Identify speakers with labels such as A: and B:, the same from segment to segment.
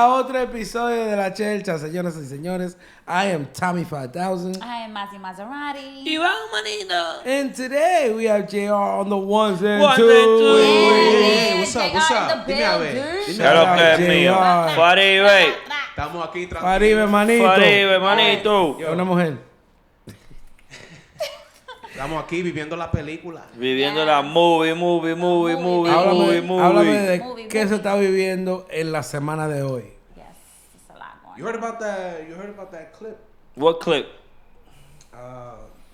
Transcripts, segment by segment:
A: a otro episodio de La Chelcha, señoras y señores. I am Tommy 5000.
B: I am Mazzy Maserati.
C: Iván Manito.
A: And today we have JR on the ones and
C: Ones
A: twos.
C: and twos.
B: Yeah,
D: What's up?
B: JR
D: What's
B: in
D: up?
B: the
D: Dime a ver.
B: building.
D: Dime
C: Claro
D: a ver.
C: que es
A: JR.
C: mío. Faribe.
D: Estamos aquí
A: Faribe,
D: tranquilos.
A: manito.
C: Faribe, manito.
A: Y una mujer.
D: Estamos aquí viviendo la película.
C: Viviendo la movie.
A: Háblame de
B: Movie,
A: qué se
B: movie.
A: está viviendo en la semana de hoy.
B: Yes, it's a lot going
D: You heard about that? You heard about that clip?
C: What clip?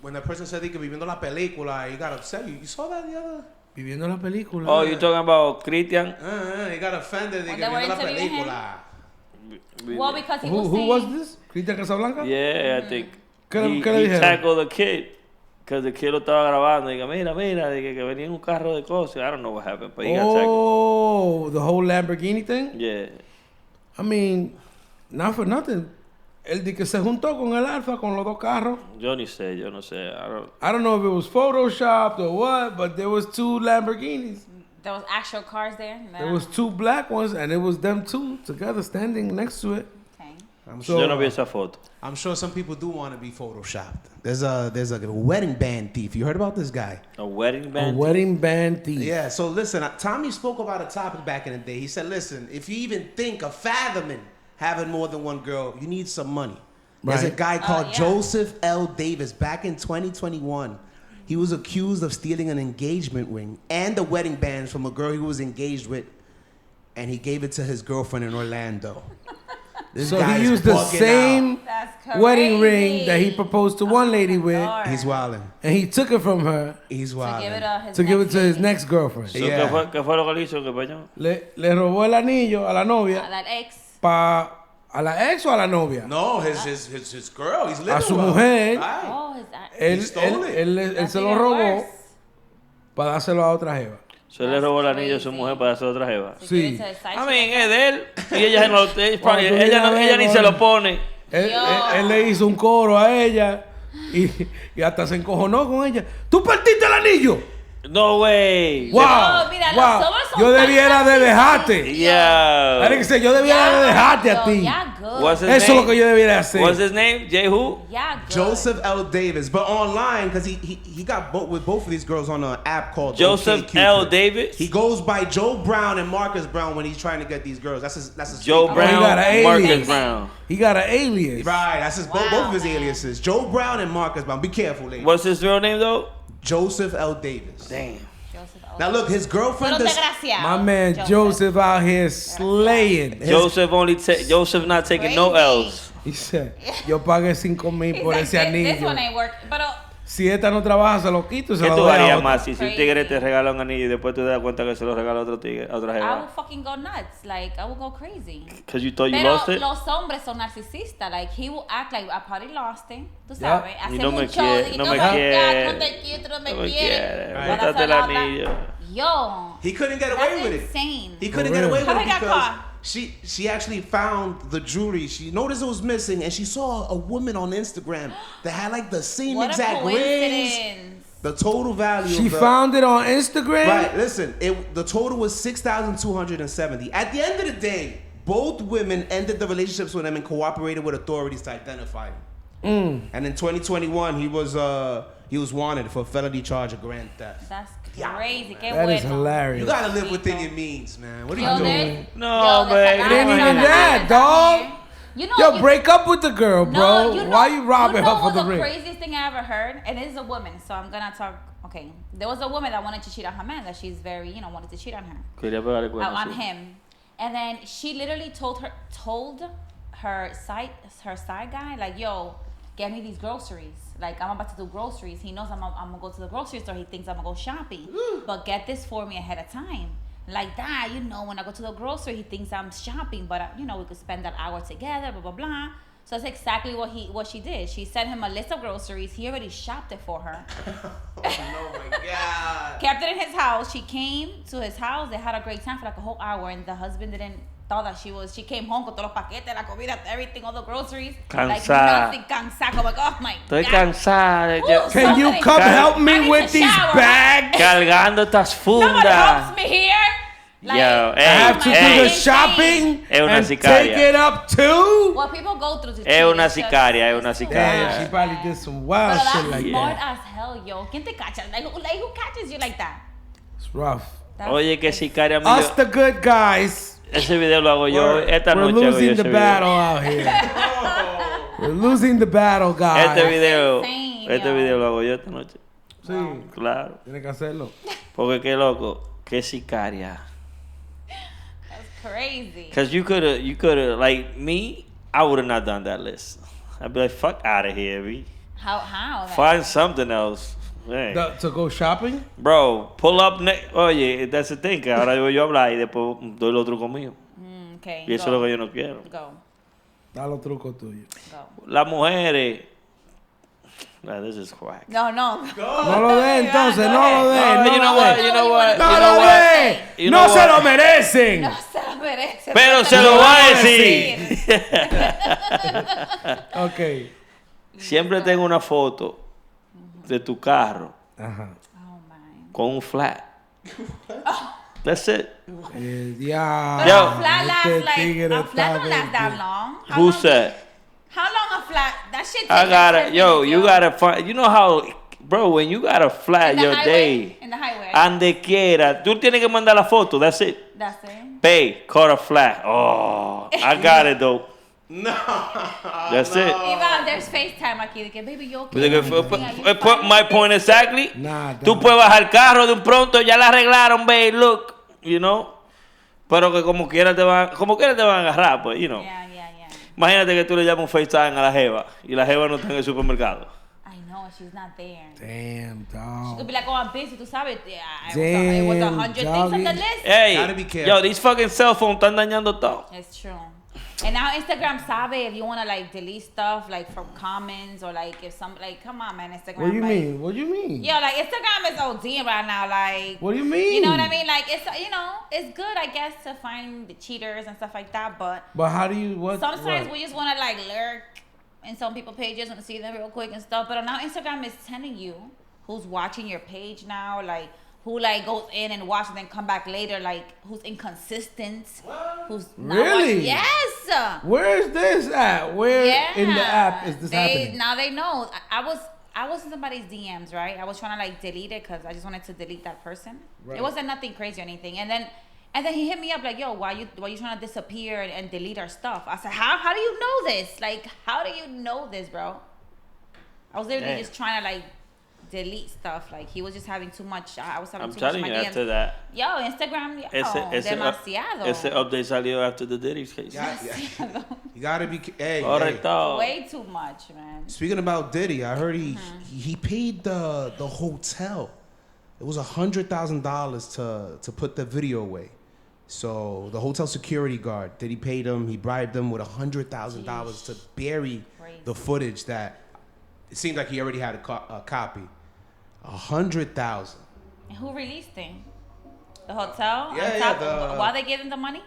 D: When the person said que viviendo la película, he got upset. You saw that the other?
A: Viviendo la película.
C: Oh, you talking about Christian?
D: He got offended de
B: When
D: que
B: they were
D: viendo la
B: interviewing him?
D: película.
B: Well, because he
A: Who
B: was saying...
A: was this? ¿Cristian Casablanca?
C: Yeah, I think.
A: ¿Qué le
C: He
A: dijeron?
C: tackled the kid. Because the kid lo estaba grabando. Y diga, mira, de que venía en un carro de cosas. I don't know what happened, but he got tackled.
A: Oh, the whole Lamborghini thing?
C: Yeah.
A: I mean, not for nothing. Él di que se juntó con el Alfa, con los dos carros.
C: Yo no sé.
A: I don't know if it was photoshopped or what, but there was two Lamborghinis.
B: There was actual cars there. No.
A: There was two black ones, and it was them two together standing next to it.
B: Okay.
D: I'm
A: So-
D: sure.
C: Yo no vi esa foto.
D: I'm sure some people do want to be photoshopped. There's a wedding band thief. You heard about this guy?
C: A wedding
A: A
C: band?
A: wedding band thief.
D: Yeah. So listen, Tommy spoke about a topic back in the day. He said, "Listen, if you even think of fathoming having more than one girl, you need some money." There's a
A: Right.
D: guy called
B: yeah.
D: Joseph L. Davis. Back in 2021, he was accused of stealing an engagement ring and a wedding band from a girl he was engaged with, and he gave it to his girlfriend in Orlando. This
A: So
D: guy
A: he
D: is
A: used the
D: bugging
A: same
B: That's crazy.
A: wedding ring that he proposed to one lady with,
D: out. He's wilding.
A: and he took it from her
D: He's
B: To
D: wilding.
B: give it to his
A: to give it
B: next
A: to his
B: lady.
A: next girlfriend.
C: So,
D: Yeah.
C: ¿qué fue lo que le hizo en español?
A: Le robó el anillo a la
B: A
A: novia,
B: that ex.
A: a la ex o a la novia.
D: No, his girl. He's living
A: A su
D: well.
A: mujer.
D: Right.
B: Oh, his
A: Él,
D: stole it.
A: él
B: That's
A: se lo
B: even
A: robó
B: worse.
A: para dárselo a otra jeva.
C: Se le
B: That's
C: robó el anillo a su
B: crazy.
C: mujer para hacer otra jeva.
B: To
A: Sí.
B: give it to his side
C: I
B: chick.
C: mean, es de él. Y ella, no,
A: Cuando tú
C: ella
A: vienes
C: ni
A: a
C: se
A: ver,
C: lo pone.
A: Él le hizo un coro a ella y hasta se encojonó con ella. ¡Tú partiste el anillo!
C: No way.
A: ¡Wow!
B: No, mira, los
A: wow.
B: hombres son
A: Yo
B: tan
A: debiera de
B: narcisistas.
A: dejarte.
C: Yeah.
A: Alex dice, yo debiera de dejarte a
B: Yo,
A: ti.
B: yeah, good.
C: What's his
A: Eso es
C: name?
A: lo que yo debiera hacer.
C: What's his name? Jay who?
B: Yeah, good.
D: Joseph L. Davis, but online because he got with both of these girls on an app called
C: Joseph
D: OkCupid.
C: L. Davis?
D: He goes by Joe Brown and Marcus Brown when he's trying to get these girls. That's his
C: Joe
D: fake
A: he
C: Brown,
A: got an
C: Marcus
A: alias.
C: Brown.
A: He got an alias.
D: Right, that's his
B: Wow,
D: both of his
B: man.
D: aliases. Joe Brown and Marcus Brown. Be careful, ladies.
C: What's his real name though?
D: Joseph L. Davis.
C: Damn.
B: Joseph
D: Now look, his girlfriend
B: Pero
D: does.
B: desgraciado.
A: My man Joseph out here slaying.
C: Joseph not taking no
B: Crazy.
C: L's.
A: He said, yo pagué 5,000
B: He's
A: por
B: like,
A: ese
B: this
A: anillo.
B: one ain't work. Pero
A: Si esta no trabaja, se lo quito y se
C: ¿Qué
A: lo
C: tú
A: doy a
C: harías
A: otra.
C: más si un
B: Crazy.
C: tigre te regala un anillo y después te das cuenta que se lo regala a otro tigre, a otra
B: I
C: jeva?
B: would fucking go nuts. Like, I would go crazy.
C: Because you thought you
B: Pero
C: lost it?
B: los hombres son narcisistas. Like, he will act like I probably lost it. Tú
A: Yeah.
B: sabes.
C: Y
B: Hace
C: no me
B: mucho.
C: quiere,
B: de que,
C: no
B: oh
C: me
B: my God,
C: quiere.
B: no te quiero, no me
C: No me
B: quiere.
C: quiere.
B: Para
C: Bótate
B: hacer
C: el
B: la otra.
C: anillo.
B: Yo.
D: He couldn't get away
B: That's
D: with it.
B: insane.
D: He couldn't
A: For
D: get
A: real.
D: away with
B: How
D: it
B: he got
D: because
B: caught?
D: she actually found the jewelry. She noticed it was missing, and she saw a woman on Instagram that had like the same
B: What a
D: exact rings.
B: coincidence.
D: The total value.
A: She
D: of the,
A: found it on Instagram?
D: Right. Listen, the total was 6,270. At the end of the day, both women ended the relationships with him and cooperated with authorities to identify him. And in 2021, he was wanted for a felony charge of grand theft.
B: That's
D: Yeah.
B: crazy. Qué
A: That is
B: bueno.
A: hilarious.
D: You gotta live within your means, man. What are
B: Yo,
D: you doing?
B: there's-
C: No,
B: yo,
C: but
B: there's a
C: it
B: lot
A: ain't
B: of
A: even
B: stuff
A: that,
B: out
A: dog.
B: here. You know,
A: Yo, break up with the girl, bro.
B: No, you know,
A: Why you robbing her for the
B: the
A: ring?
B: craziest thing I ever heard? And it is a woman, so I'm gonna talk. Okay, there was a woman that wanted to cheat on her man. That she's very, wanted to cheat on her,
C: Quería pegarle cuernos,
B: on
C: sí.
B: him, and then she literally told her side guy, like, yo, get me these groceries. Like, I'm about to do groceries. He knows I'm gonna go to the grocery store. He thinks I'm gonna go shopping, but get this for me ahead of time. Like that, when I go to the grocery, he thinks I'm shopping, but we could spend that hour together, blah blah blah. So that's exactly what she did. She sent him a list of groceries. He already shopped it for her.
D: Oh my God.
B: Kept it in his house. She came to his house. They had a great time for like a whole hour, and the husband thought that she came home con todos los paquetes, la comida, everything, all the groceries. Like
C: Cansada.
B: nothing, cansada. Como like, oh my
C: Estoy
B: God.
C: cansada.
B: Ooh,
A: Can you
B: somebody-
A: come
C: Cal-
A: help
B: I
A: me
B: need
A: with
B: to
A: these
B: shower.
A: bags?
C: Cargando estas
B: Nobody
C: fundas.
B: helps me here. Like,
C: Yo,
A: I have to do the
C: ey.
A: shopping
C: Es una
A: and
C: sicaria.
A: take it up to.
B: What people go through to
C: Es una
B: cheat, it's
C: sicaria, es
B: just-
C: una
B: it's too
C: sicaria.
B: much,
A: Damn, she probably
B: man.
A: did some wild
B: But that's
A: shit like
B: smart
A: that.
B: as hell, yo. ¿Quién te cacha? Like who catches you like that?
A: It's rough.
B: That's-
C: Oye, que sicaria mío.
A: Us the good guys.
C: Ese video lo hago yo. Esta
A: We're
C: noche hago yo
A: losing
C: ese
A: the
C: video.
A: battle out here. We're losing the battle, guys.
C: Este video,
B: insane,
C: este
B: yo.
C: video lo hago yo esta noche.
A: Sí,
C: Claro.
A: tiene que hacerlo.
C: Porque qué loco, qué sicaria.
B: That's crazy.
C: Cause you coulda, like me, I would have not done that list. I'd be like, fuck out of here, B.
B: How? Man?
C: Find something else. Hey.
A: To go shopping?
C: Bro, pull up. Oye, that's the thing, que ahora digo yo hablar y después doy lo truco mío.
B: Okay.
C: Y eso es lo que yo no quiero.
B: Go.
A: Da los trucos tuyos.
B: Go.
C: Las mujeres. Nah, this is whack.
B: No.
A: No lo dé entonces, no lo dé.
C: No,
A: No
C: you know
A: lo
C: what?
A: dé.
C: You know what?
A: No
C: You
A: lo
C: know what?
A: dé.
C: You
A: No
C: know
A: se
C: what?
A: lo merecen.
B: No se lo merece.
C: Pero se lo voy a decir.
A: Ok.
C: Siempre tengo una foto de tu carro
A: Ajá.
B: Oh man.
C: con un flat. That's it.
A: Ya.
B: But
C: Yo.
B: a flat lasts like
A: tigre
B: a flat don't
A: está
B: last that
A: bien.
B: long. How
C: Who
B: long-
C: said?
B: How long a flat? That shit.
C: I
B: takes
C: got
B: like
C: it.
B: 10
C: Yo,
B: minutes,
C: you gotta find. You know how, bro, when you got a flat
B: In the
C: your
B: highway,
C: day,
B: in the highway.
C: ande quiera, tú tienes que mandar la foto. That's it.
B: That's it.
C: Pay, caught a flat. Oh, I got it though.
D: No.
C: That's it.
B: Iván, there's FaceTime aquí de que baby yo.
C: Pues de que my point exactly.
A: Nada.
C: Tú puedes bajar el carro de un pronto, ya la arreglaron, babe, look, you know. Pero que como quiera te van a agarrar, pues, you know.
B: Yeah.
C: Imagínate que tú le llamas un FaceTime a la jeva y la jeva no está en el supermercado.
B: I know she's not there.
A: Damn,
B: She
A: dog.
B: could be like, oh, I'm busy, tú sabes. Yeah, it was
A: Damn,
B: 100 things on the
A: doggy.
B: list.
C: Hey,
D: Gotta be careful.
C: yo, these fucking cell phones están dañando todo.
B: It's true. And now Instagram sabe if you want to like delete stuff like from comments or like if some like come on man Instagram.
A: What do you
B: like,
A: mean? What do you mean?
B: Yeah, like Instagram is OD right now. Like
A: What do you mean?
B: you know what I mean? Like it's it's good I guess to find the cheaters and stuff like that, but
A: But how do you, what?
B: sometimes
A: what?
B: we just want to like lurk in some people's pages and see them real quick and stuff. But now Instagram is telling you who's watching your page now, like who like goes in and watch and then come back later, like who's inconsistent, who's not
A: Really?
B: watching. Yes.
A: Where is this at? Where
B: Yeah.
A: in the app is this
B: they,
A: happening?
B: Now they know. I was in somebody's DMs, right? I was trying to like delete it because I just wanted to delete that person.
A: Right.
B: It wasn't nothing crazy or anything. And then he hit me up like, yo, why you trying to disappear and delete our stuff? I said, how do you know this? Like, how do you know this, bro? I was literally
C: Damn.
B: just trying to like delete stuff. Like he was just having too much. I was having
C: I'm
B: too much in
C: telling
B: my
C: you,
B: DMs.
C: after that,
B: Yo, Instagram, yo,
C: ese
B: demasiado.
C: update salió after the Diddy's case.
D: Yeah. You gotta be. Hey, hey.
C: Correcto.
B: Way too much, man.
D: Speaking about Diddy, I heard he paid the hotel. It was $100,000 to put the video away. So the hotel security guard, Diddy paid him. He bribed him with $100,000 to bury
B: Crazy.
D: the footage that it seemed like he already had a copy. $100,000.
B: And who released it? The hotel?
D: Yeah,
B: On top
D: yeah,
B: while they gave him the money?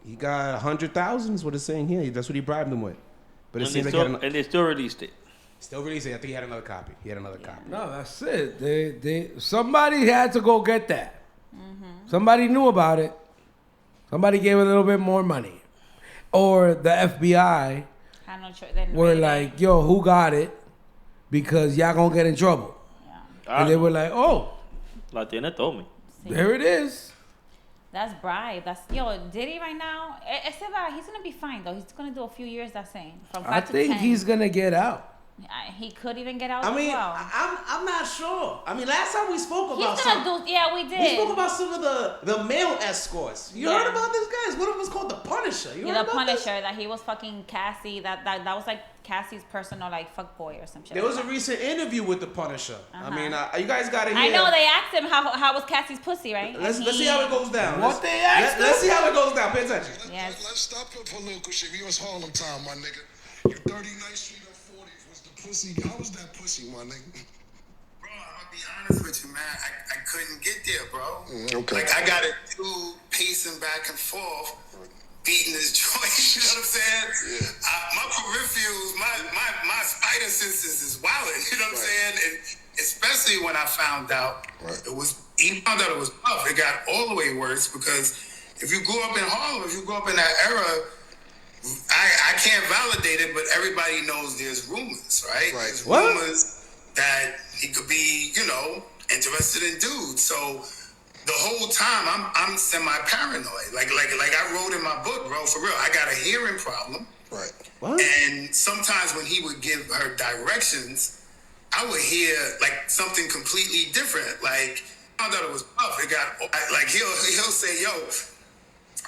D: He got $100,000 is what it's saying here. That's what he bribed him with. But it
C: And
D: seems
C: they
D: like he
C: still,
D: had
C: and they still released it.
D: still releasing. I think he had another copy.
A: No, that's it. They somebody had to go get that. Somebody knew about it. Somebody gave a little bit more money, or the FBI
B: Had no choice. Then
A: were
B: really,
A: like, "Yo, who got it?" Because y'all gonna get in trouble.
C: Ah,
A: And they were like, "Oh,
C: la tiene Tommy.
A: there it is."
B: That's bribe. That's Diddy right now. Esteban, he's gonna be fine though. He's gonna do a few years. That's saying from 5
A: I
B: to
A: think
B: 10.
A: he's gonna get out.
B: He could even get out
D: I
B: as
D: mean,
B: well.
D: I'm not sure. I mean, last time we spoke about
B: He's gonna
D: some,
B: do. Yeah, we did.
D: we spoke about some of the male escorts. You
B: Yeah.
D: heard about this, guys? One of them was called the Punisher. You heard
B: the
D: about
B: Punisher
D: this?
B: that he was fucking Cassie. That was like Cassie's personal like fuck boy or some shit.
D: There was a
B: like
D: recent interview with the Punisher. I
B: Uh-huh.
D: mean, you guys got to
B: that.
D: hear.
B: I know they asked him how was Cassie's pussy, right?
D: Let's
B: And
D: see how it goes down.
A: What they asked
D: Let's
A: him?
D: see how it goes down. Pay attention.
B: Yes.
E: Let's stop the political shit. We was Harlem time, my nigga. You 39th Street or 40th was the pussy. How was that pussy, my nigga?
F: Bro, I'll be honest with you, man. I couldn't get there, bro.
E: Okay.
F: Like, I got a dude pacing back and forth, beating his joint, you know what I'm saying?
E: Yeah.
F: My peripherals, my spider senses is wilding, you know what I'm saying? And especially when I found out
E: Right.
F: he found out it was tough. It got all the way worse because if you grew up in Harlem, if you grew up in that era, I can't validate it, but everybody knows there's rumors, right? There's rumors that he could be, you know, interested in dudes. So the whole time I'm semi-paranoid. Like I wrote in my book, bro, for real. I got a hearing problem.
D: Right. What?
F: And sometimes when he would give her directions, I would hear like something completely different. Like I thought it was tough. It got like he'll say, "Yo,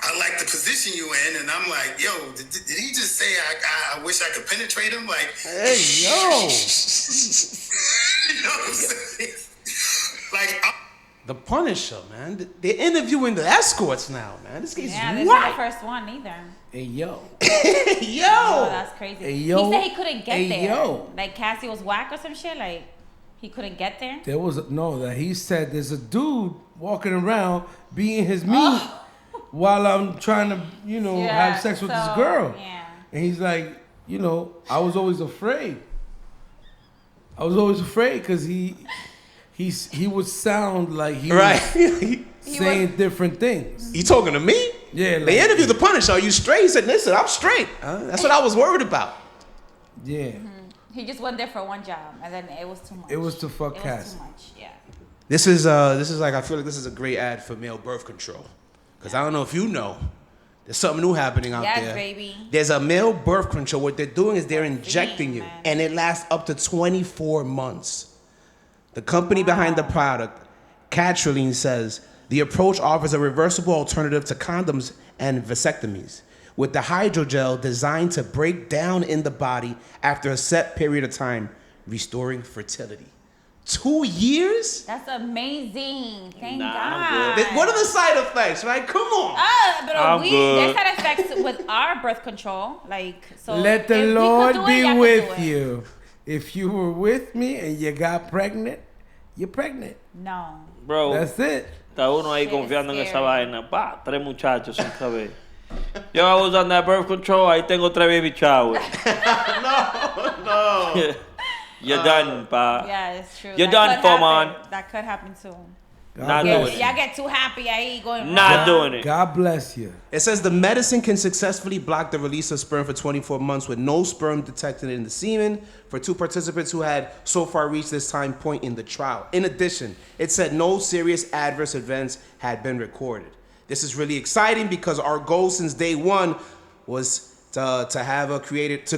F: I like the position you in," and I'm like, "Yo, did he just say I wish I could penetrate him?" Like,
D: hey, yo.
F: you know what I'm saying? Like,
D: The Punisher, man. They're interviewing the escorts now, man. This guy's
B: Yeah, this
D: right.
B: is the first one either.
A: Hey, yo.
D: Yo.
B: Oh, that's crazy.
A: Hey, yo.
B: He said he couldn't get
A: Hey,
B: there.
A: yo.
B: Like Cassie was whack or some shit. Like he couldn't get there.
A: There was that he said there's a dude walking around being his meat while I'm trying to, you know, have sex with this girl.
B: Yeah.
A: And he's like, you know, I was always afraid. I was always afraid because he would sound like he was saying different things.
D: You talking to me?
A: Yeah.
D: They interviewed the Punisher. Are you straight? He said, listen, I'm straight. That's what I was worried about.
A: Yeah.
B: He just went there for one job, and then it was too much.
A: It was to fuck
B: It was
A: Cassie.
B: too much. Yeah.
D: This is like, I feel like this is a great ad for male birth control. Because I don't know if you know, there's something new happening out
B: Yes,
D: there.
B: baby.
D: There's a male birth control. What they're doing is they're injecting you,
B: man.
D: and it lasts up to 24 months. The company behind the product, Catroline, says the approach offers a reversible alternative to condoms and vasectomies, with the hydrogel designed to break down in the body after a set period of time, restoring fertility. 2 years?
B: That's amazing. Thank
C: Nah, I'm
B: God.
C: good.
D: What are the side effects, right? Come on.
B: But
C: I'm good.
B: there's side effects with our birth control. Like, so
A: Let the
B: if we could
A: Lord
B: do it,
A: be
B: y'all could
A: with
B: do it.
A: you. If you were with me and you got pregnant, you're pregnant.
B: No.
C: Bro,
A: That's it.
C: está uno ahí
B: Shit,
C: confiando en esa
B: scary.
C: vaina. Pa, 3 muchachos sin saber. Yo, I was on that birth control, ahí tengo 3 baby showers.
D: No.
C: You're done, pa.
B: Yeah, it's true.
C: You're
B: That
C: done,
B: could happen.
C: Foreman.
B: That could happen too.
C: Not
A: bless
C: doing
A: you.
C: it.
B: Y'all get too happy. I going
C: Not
B: wrong.
C: doing it.
A: God bless you.
D: It says the medicine can successfully block the release of sperm for 24 months with no sperm detected in the semen for 2 participants who had so far reached this time point in the trial. In addition, it said no serious adverse events had been recorded. This is really exciting because our goal since day one was to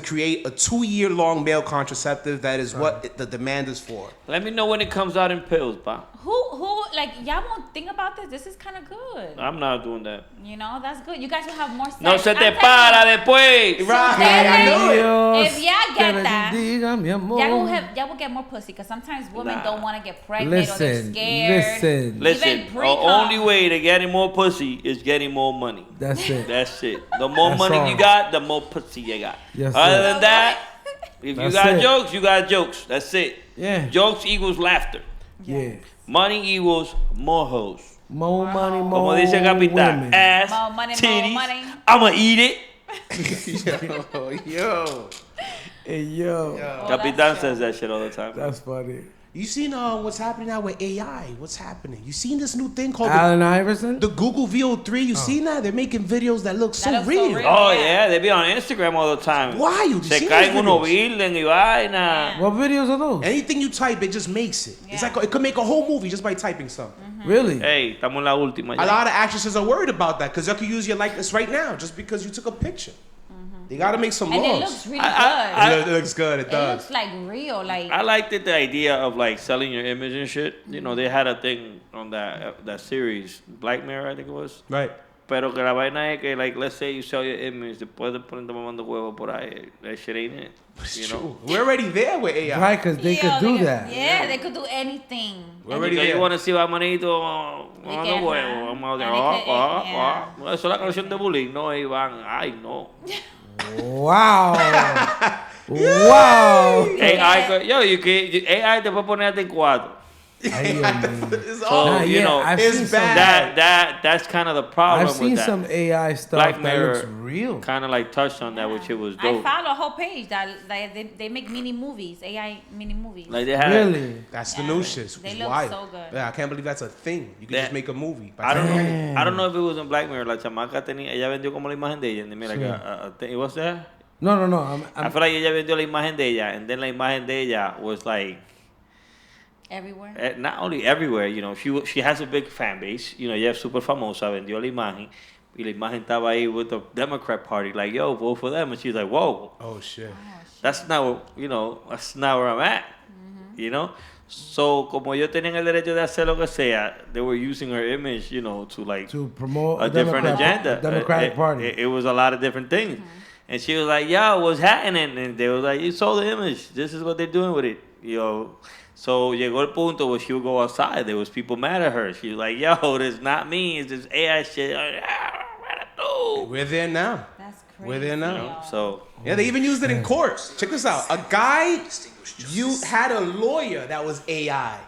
D: create a 2-year-long male contraceptive. That is what the demand is for.
C: Let me know when it comes out in pills, pa.
B: Who, like, y'all won't think about this? This is kind of good.
C: I'm not doing that.
B: You know, that's good. You guys will have more sex.
C: No se te
B: I'm telling
C: para
B: you.
C: después.
B: So
D: Right.
B: then,
D: I know
B: if y'all get that,
A: Diga, mi amor.
B: y'all will get more pussy. Because sometimes women
C: Nah.
B: don't want to get pregnant or they're
A: Listen,
B: scared.
A: listen.
C: Listen,
B: Even
C: the
B: pre-com.
C: only way to getting more pussy is getting more money.
A: That's it.
C: That's it. The more
A: That's
C: money
A: all.
C: you got, the more pussy you got.
A: Yes,
C: Other
A: sir.
C: than that, if you
A: That's
C: got
A: it.
C: jokes, you got jokes. That's it.
A: Yeah.
C: Jokes equals laughter.
A: Yeah.
C: Money equals more hoes.
A: More money,
C: Como
A: more
C: dice el capitán,
A: women.
C: ass,
B: More money, more
C: titties,
B: money.
C: I'ma eat it.
D: Yo.
A: Hey, yo.
C: Capitán
B: that's
C: says that shit all the time.
A: That's funny.
D: You seen what's happening now with AI? What's happening? You seen this new thing called
A: Allen Iverson?
D: the Google VO3? You seen that? They're making videos that look so
B: That looks so
D: real.
B: real.
C: Oh
B: Yeah.
C: yeah, they be on Instagram all the time.
D: Why? You
C: Se
D: seen
C: caen
D: those
C: unos
D: videos?
C: building y vaina.
A: What videos are those?
D: Anything you type, it just makes it. It's
B: Yeah.
D: like it could make a whole movie just by typing something.
A: Really?
C: Hey, estamos en la última.
D: A
C: ya.
D: lot of actresses are worried about that because they could use your likeness right now just because you took a picture. They got to make some
B: And
D: laws.
B: it looks really
C: I-
D: It looks good. It
B: good. It
D: does.
B: looks like real. Like,
C: I liked it, the idea of like selling your image and shit. You know, they had a thing on that series, Black Mirror, I think it was.
D: Right.
C: Pero que la vaina es que, like, let's say you sell your image, después de ponerte mamando huevo por ahí, that shit ain't it. You know?
D: We're already there with AI.
A: Right, because they could do that.
B: Yeah, they could do anything.
D: We're already
C: Porque
D: there.
C: you want to see a manito mamando
B: can,
C: huevo. Vamos a
B: and it could- yeah.
C: Eso es la canción de Bullying, no, Iván. Ay, no.
A: Wow. Wow.
C: AI, yo, AI te puede ponerte en 4.
D: It's
C: So
D: all
C: you know,
A: I've
D: it's
A: seen some-
D: bad.
C: that's kind of the problem.
A: I've seen
C: with that.
A: some AI stuff
C: Black
A: that
C: Mirror
A: looks real.
C: kind of like touched on that, which it was
B: I
C: dope.
B: follow a whole page that they make mini movies, AI mini movies.
C: Like they had.
A: Really?
D: That's the
B: Yeah.
D: new shit.
B: They
D: It's
B: look
D: wild.
B: so good.
D: Yeah, I can't believe that's a thing. You can
C: That-
D: just make a movie.
C: I don't know.
A: Damn.
C: I don't know if it was in Black Mirror. La chamaca tenía, ella vendió como la imagen de ella. And they made like a thing. It was there.
A: No.
C: I feel like ella vendió la imagen de ella, and then la imagen de ella was like
B: Everywhere.
C: not only everywhere. You know, she has a big fan base. You know, ella es super famosa. Vendió la imagen, y la imagen estaba ahí with the Democrat Party. Like, yo, vote for them. And she's like, whoa,
D: Oh shit.
C: that's not that's not where I'm at. You know. So, como ellos tenían el derecho de hacer lo que sea, they were using her image, you know, to like
A: To promote
C: a different agenda.
A: Democratic Party.
C: It was a lot of different things. And she was like, yo, what's happening? And they was like, you saw the image. This is what they're doing with it. So llegó el punto where she would go outside. There was people mad at her. She was like, yo, this not me. It's this AI shit.
D: We're there now.
B: That's crazy.
D: We're there now.
B: yo.
C: So
D: Yeah, they even used it in court. Check this out. A guy, you had a lawyer that was AI.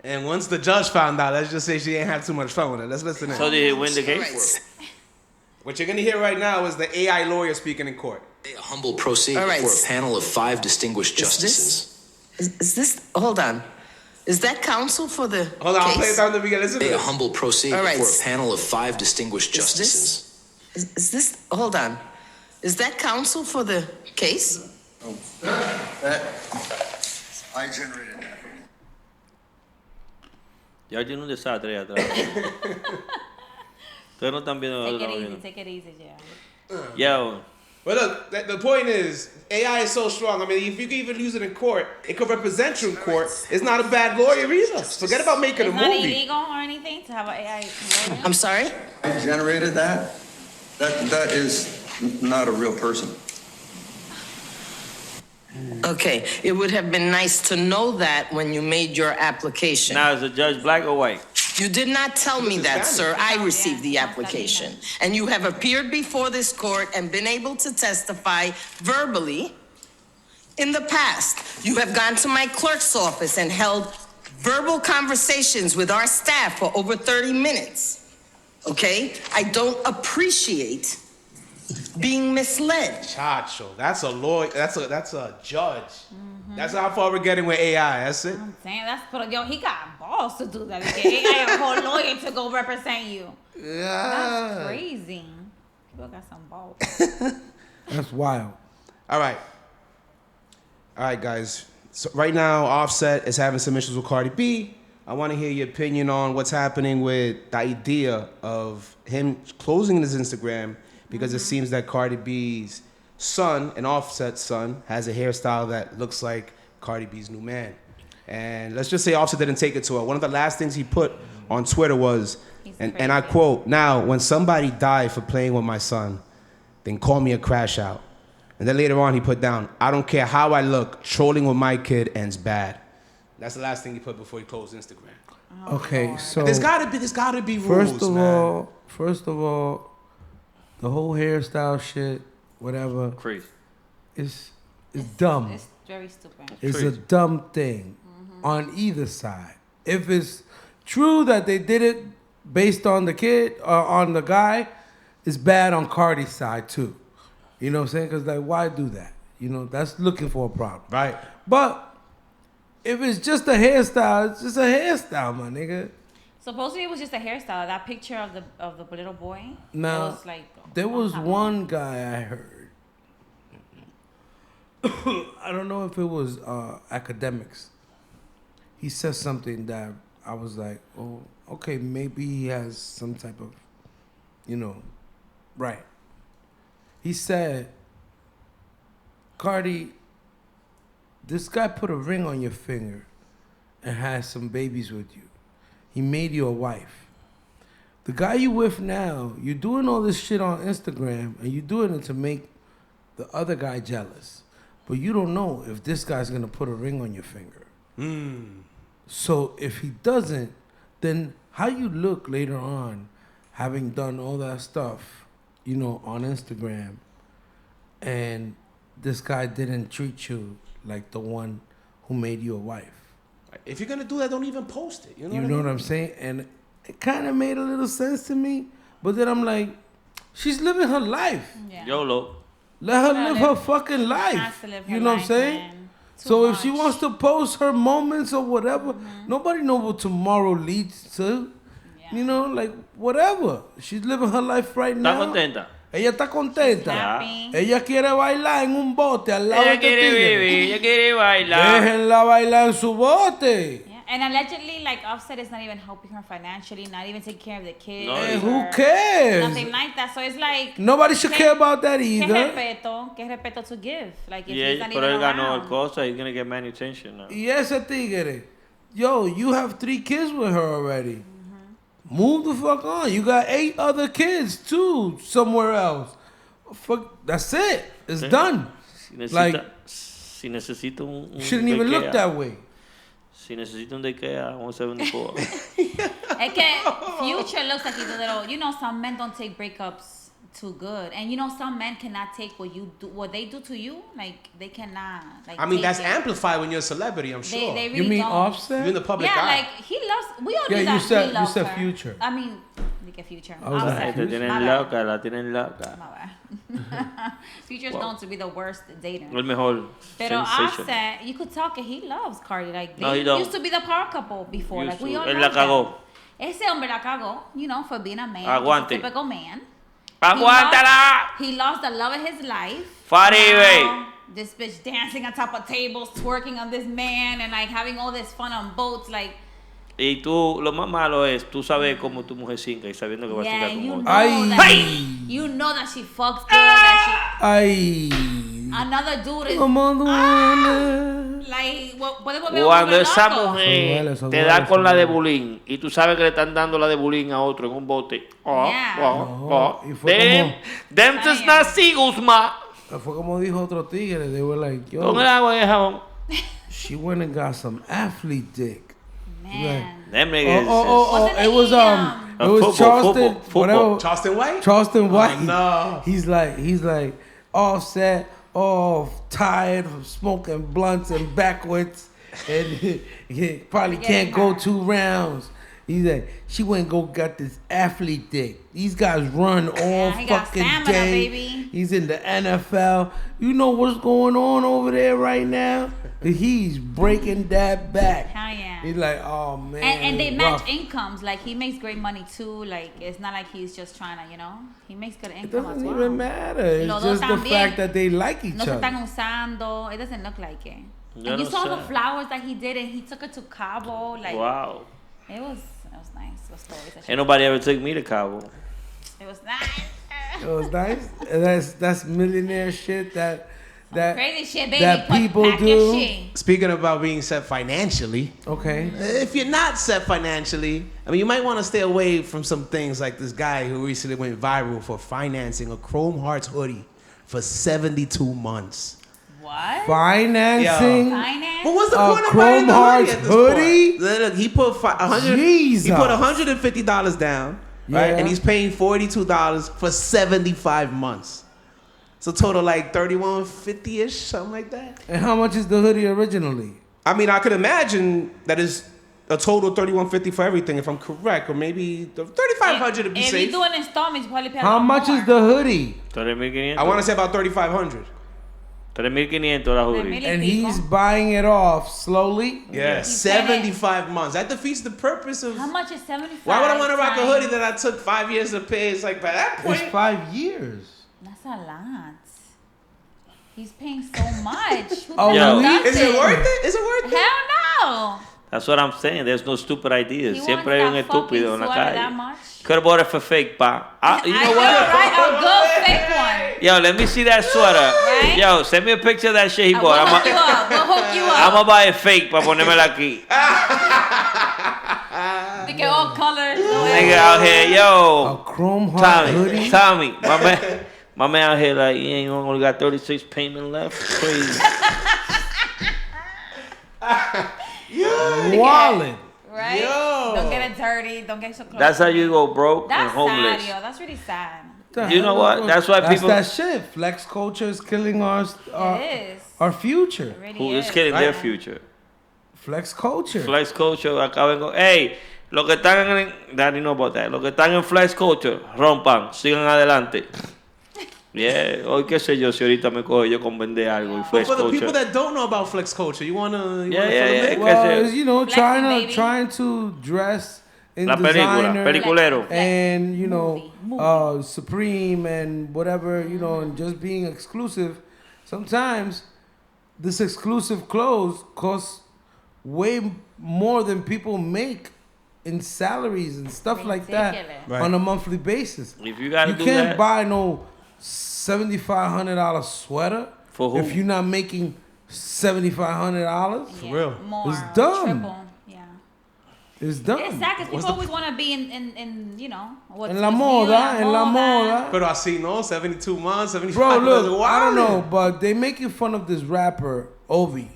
D: And once the judge found out, let's just say she didn't have too much fun with it. Let's listen in.
C: did he win the case?
D: What you're gonna hear right now is the AI lawyer speaking in court.
G: A humble proceed
H: All right.
G: before a panel of 5 distinguished justices.
H: Is this? Hold on. Is that counsel for the
D: Hold on, I'll play it
H: case?
D: down to the beginning. Listen to
G: A
D: this.
G: humble proceed
H: All right.
G: before a panel of 5 distinguished justices.
H: Is this? Hold on. Is that counsel for the case?
E: I generated that.
C: Ya tiene un desastre ahí atrás. Ustedes no están viendo.
B: Take it easy, yeah.
C: Yo,
D: But look, the point is, AI is so strong. I mean, if you can even use it in court, it could represent you in court. It's not a bad lawyer either. Forget about making
B: It's
D: a
B: not
D: movie.
B: illegal or anything to have an AI lawyer.
H: I'm sorry.
I: I generated that. That is not a real person.
H: Okay. It would have been nice to know that when you made your application.
C: now is the judge black or white?
H: You did not tell me that, sir. I received the
B: Yeah,
H: application. And you have appeared before this court and been able to testify verbally in the past. You have gone to my clerk's office and held verbal conversations with our staff for over 30 minutes. Okay? I don't appreciate being misled.
D: Chacho, that's a lawyer. That's a judge. That's how far we're getting with AI. That's it.
B: I'm saying he got balls to do that. Like, AI a whole lawyer to go represent you. That's crazy. People got some balls.
A: That's wild.
D: All right, guys. So right now, Offset is having some issues with Cardi B. I want to hear your opinion on what's happening with the idea of him closing his Instagram because it seems that Cardi B's son, an Offset's son, has a hairstyle that looks like Cardi B's new man. And let's just say Offset didn't take it to her. One of the last things he put on Twitter was, and I quote, "Now, when somebody died for playing with my son, then call me a crash out." And then later on he put down, "I don't care how I look, trolling with my kid ends bad." That's the last thing he put before he closed Instagram.
A: Okay, so
D: There's gotta be rules,
A: first of all, the whole hairstyle shit, whatever,
C: Crazy.
A: is dumb.
B: It's very stupid.
A: It's a dumb thing on either side. If it's true that they did it based on the kid or on the guy, it's bad on Cardi's side too. You know what I'm saying? Because like, why do that? You know, that's looking for a problem.
D: Right.
A: But if it's just a hairstyle, it's just a hairstyle, my nigga.
B: Supposedly it was just a hairstyle. That picture of the little boy.
A: No,
B: it was like
A: there was one guy I heard. I don't know if it was academics. He said something that I was like, oh, okay, maybe he has some type of, right. He said, Cardi, this guy put a ring on your finger and has some babies with you. He made you a wife. The guy you with now, you're doing all this shit on Instagram and you're doing it to make the other guy jealous. But you don't know if this guy's gonna put a ring on your finger. So if he doesn't, then how you look later on, having done all that stuff, on Instagram, and this guy didn't treat you like the one who made you a wife.
D: If you're gonna do that, don't even post it. You know
A: what I'm saying? And it kind of made a little sense to me, but then I'm like, she's living her life.
B: Yeah.
C: YOLO.
A: Let her live her fucking life. You know what I'm saying? So if she wants to post her moments or whatever, nobody knows what tomorrow leads to. You know, like whatever. She's living her life right now.
C: ¿Está contenta?
A: Ella está contenta.
B: Happy.
A: Ella quiere bailar en un bote al lado
C: Ella
A: de este
C: quiere
A: tigre.
C: vivir, ella quiere bailar.
A: Déjenla bailar en su bote.
B: Yeah. And allegedly, like Offset is not even helping her financially, not even taking care of the kids.
C: No,
A: who cares?
B: Nothing like that. So it's like
A: Nobody should care about that either.
B: ¿Qué respeto to give? Like if he's
C: Yeah,
B: not
C: pero
B: even
C: él ganó el
B: around.
C: cosa. He's gonna get manutention now.
A: Y ese tigre, yo, you have 3 kids with her already. Move the fuck on. You got 8 other kids too somewhere else. Fuck, that's it. It's done.
C: Si necesita un
A: shouldn't even look that way.
C: Si necesita un daycare, 174.
B: Es que Future looks like he's a little. You know, some men don't take breakups too good, and you know, some men cannot take what they do to you. Like they cannot. Like
D: I mean,
B: take
D: that's
B: it.
D: amplified when you're a celebrity. I'm sure.
B: They really
A: You mean
B: don't.
A: Offset?
D: You're in the public
B: Yeah,
D: eye.
B: like he loves. We all
A: Yeah,
B: do that.
A: you said-
B: He loves
A: you said
B: her.
A: Future.
B: I mean, like a Future.
A: I was like,
B: Offset.
C: Te tienen
B: My
C: loca, la tienen loca.
B: bad. Future's known to be the worst dater.
C: El mejor.
B: Pero
C: Sensation.
B: Offset, you could talk, and he loves Cardi. Like they
C: No, he don't.
B: used to be the power couple before.
C: Used
B: Like we
C: to.
B: all
C: Él
B: know
C: la cagó.
B: that. Ese hombre la cagó, you know, for being a man.
C: Aguante.
B: He's a typical man.
C: ¡Aguántala!
B: He lost the love of his life.
C: Faribe.
B: Now, this bitch dancing on top of tables, twerking on this man, and like having all this fun on boats, like.
C: Y tú, lo más malo es, tú sabes cómo tu mujer cinca y sabiendo que va a
B: Yeah,
C: cincar con
B: you
C: otro.
B: know
A: Ay.
B: that. You know that she fucks good. That
A: Ay.
B: she. Another dude is.
A: Como duele.
B: Like, puede volver
C: Cuando
B: un
C: esa
B: loco.
C: mujer
A: Eso
C: te
A: duele,
C: da
A: eso
C: con la de
A: duele.
C: bulín y tú sabes que le están dando la de bulín a otro en un bote.
A: No, y fue
C: Them does not see, Guzmán.
A: Fue como dijo otro tigre. They were like, yo,
C: Con el agua de jabón.
A: she went and got some athlete dick.
B: Man.
C: Them niggas.
B: Wasn't
A: It was
C: A
A: it was
C: football,
A: Charleston,
C: football.
A: whatever.
D: Charleston White?
A: Charleston White.
D: no.
A: He's like Offset, all tired from smoking blunts and backwards, and he probably can't go 2 rounds. He's like, she went and go got this athlete dick. These guys run all
B: he got
A: fucking
B: stamina,
A: day.
B: baby.
A: He's in the NFL. You know what's going on over there right now? He's breaking that back.
B: Hell yeah.
A: He's like, oh man.
B: And they
A: it's
B: match
A: rough.
B: incomes. Like he makes great money too. Like it's not like he's just trying to, you know, he makes good
A: It
B: income as
A: doesn't
B: well.
A: even matter. It's
B: Los dos
A: just the
B: también.
A: fact that they like each
B: No se
A: other.
B: están usando. It doesn't look like it.
C: Yo
B: And you
C: no
B: saw
C: sé.
B: the flowers that he did, and he took her to Cabo. Like
C: Wow.
B: it was nice. Those stories. that she-
C: Ain't nobody ever took me to Cabo.
B: It was nice.
A: It was nice. And that's millionaire shit that
B: Crazy shit, baby.
A: that people
B: Pack your
A: do.
B: shit.
D: Speaking about being set financially,
A: Okay.
D: if you're not set financially, I mean, you might want to stay away from some things like this guy who recently went viral for financing a Chrome Hearts hoodie for 72 months.
B: What?
A: Financing.
B: Finance?
D: But what's the
A: A
D: point of
A: Chrome
D: buying the
A: Hearts
D: hoodie at this
A: hoodie?
D: point? Look, he put
A: Jesus.
D: He put $150 down, right?
A: Yeah.
D: And he's paying $42 for 75 months. So total like $31.50-ish, something like that.
A: And how much is the hoodie originally?
D: I mean, I could imagine that is a total $31.50 for everything, if I'm correct, or maybe $3,500 to be
B: If
D: safe.
B: you do an installment, you probably pay a
A: How
B: lot
A: much
B: more.
A: is the hoodie?
C: 3,500.
D: I want to say about $3,500.
C: 3,500 la hoodie.
A: And he's buying it off slowly.
D: Yeah, 75 months. That defeats the purpose of.
B: How much is 75?
D: Why would I want to rock a
B: times-
D: hoodie that I took 5 years to pay? It's like by that point.
A: It's 5 years.
B: That's a lot. He's paying so much. Who
A: Oh,
B: the hell
A: really?
B: does
D: Is it worth it? Is it worth it?
B: Hell no.
C: That's what I'm saying. There's no stupid ideas.
B: He
C: Siempre hay un
B: wants that
C: estúpido en la
B: fucking sweater that
C: calle.
B: much?
C: Could have bought it for fake, pa. You
B: I
C: know
B: know,
C: what?
B: right? A good fake one.
C: Yo, let me see that sweater.
B: Right?
C: Yo, send me a picture of that shit he
B: We'll
C: bought.
B: hook you up. We'll hook you
C: I'm
B: up.
C: gonna buy it fake para ponérmela aquí.
B: They get all colors.
C: Nigga out here,
A: A
C: yo.
A: Chrome Heart hoodie.
C: Tommy, my man out here like, yeah, you only got 36 payment left. Crazy.
A: Wallet.
B: Right?
D: Yo.
B: Don't get it dirty. Don't get so close.
C: That's how you go broke and
B: That's
C: homeless.
B: sad, yo. That's really sad.
C: You know what? That's why people-
A: That's that shit. Flex culture is killing
B: It is.
A: our future.
B: It really
C: Who is
B: is.
C: killing
D: Right.
C: their future?
A: Flex culture.
C: Flex culture, acá vengo. Hey, los que están en... Daddy no about that. Los que están en flex culture, rompan, sigan adelante. Yeah, hoy qué sé yo si ahorita me cojo yo con vender algo y
J: But
C: flex
J: for the
C: culture.
J: people that don't know about flex culture, you wanna
C: Yeah,
J: fill
C: yeah,
J: them
C: yeah.
J: in?
A: Well, it's,
B: Flexing, baby.
A: trying to dress in
C: La película,
A: designer
C: peliculero.
A: and
B: Movie.
A: Supreme and whatever, and just being exclusive. Sometimes this exclusive clothes costs way more than people make in salaries and stuff like that
B: Ridiculous.
A: on a monthly basis.
C: If you gotta
A: You
C: do
A: can't
C: that,
A: buy no $7,500 sweater
C: For who?
A: if you're not making $7,500.
B: Yeah,
J: real.
B: More.
A: It's dumb.
B: Triple. Yeah.
A: It's dumb.
B: It's sad because people always want to be in what's
A: En la
B: what's new,
A: moda, en la moda.
J: Pero así, no? 72 months, 75
A: Bro, look,
J: Wow.
A: I don't know, but they making fun of this rapper, Ovi.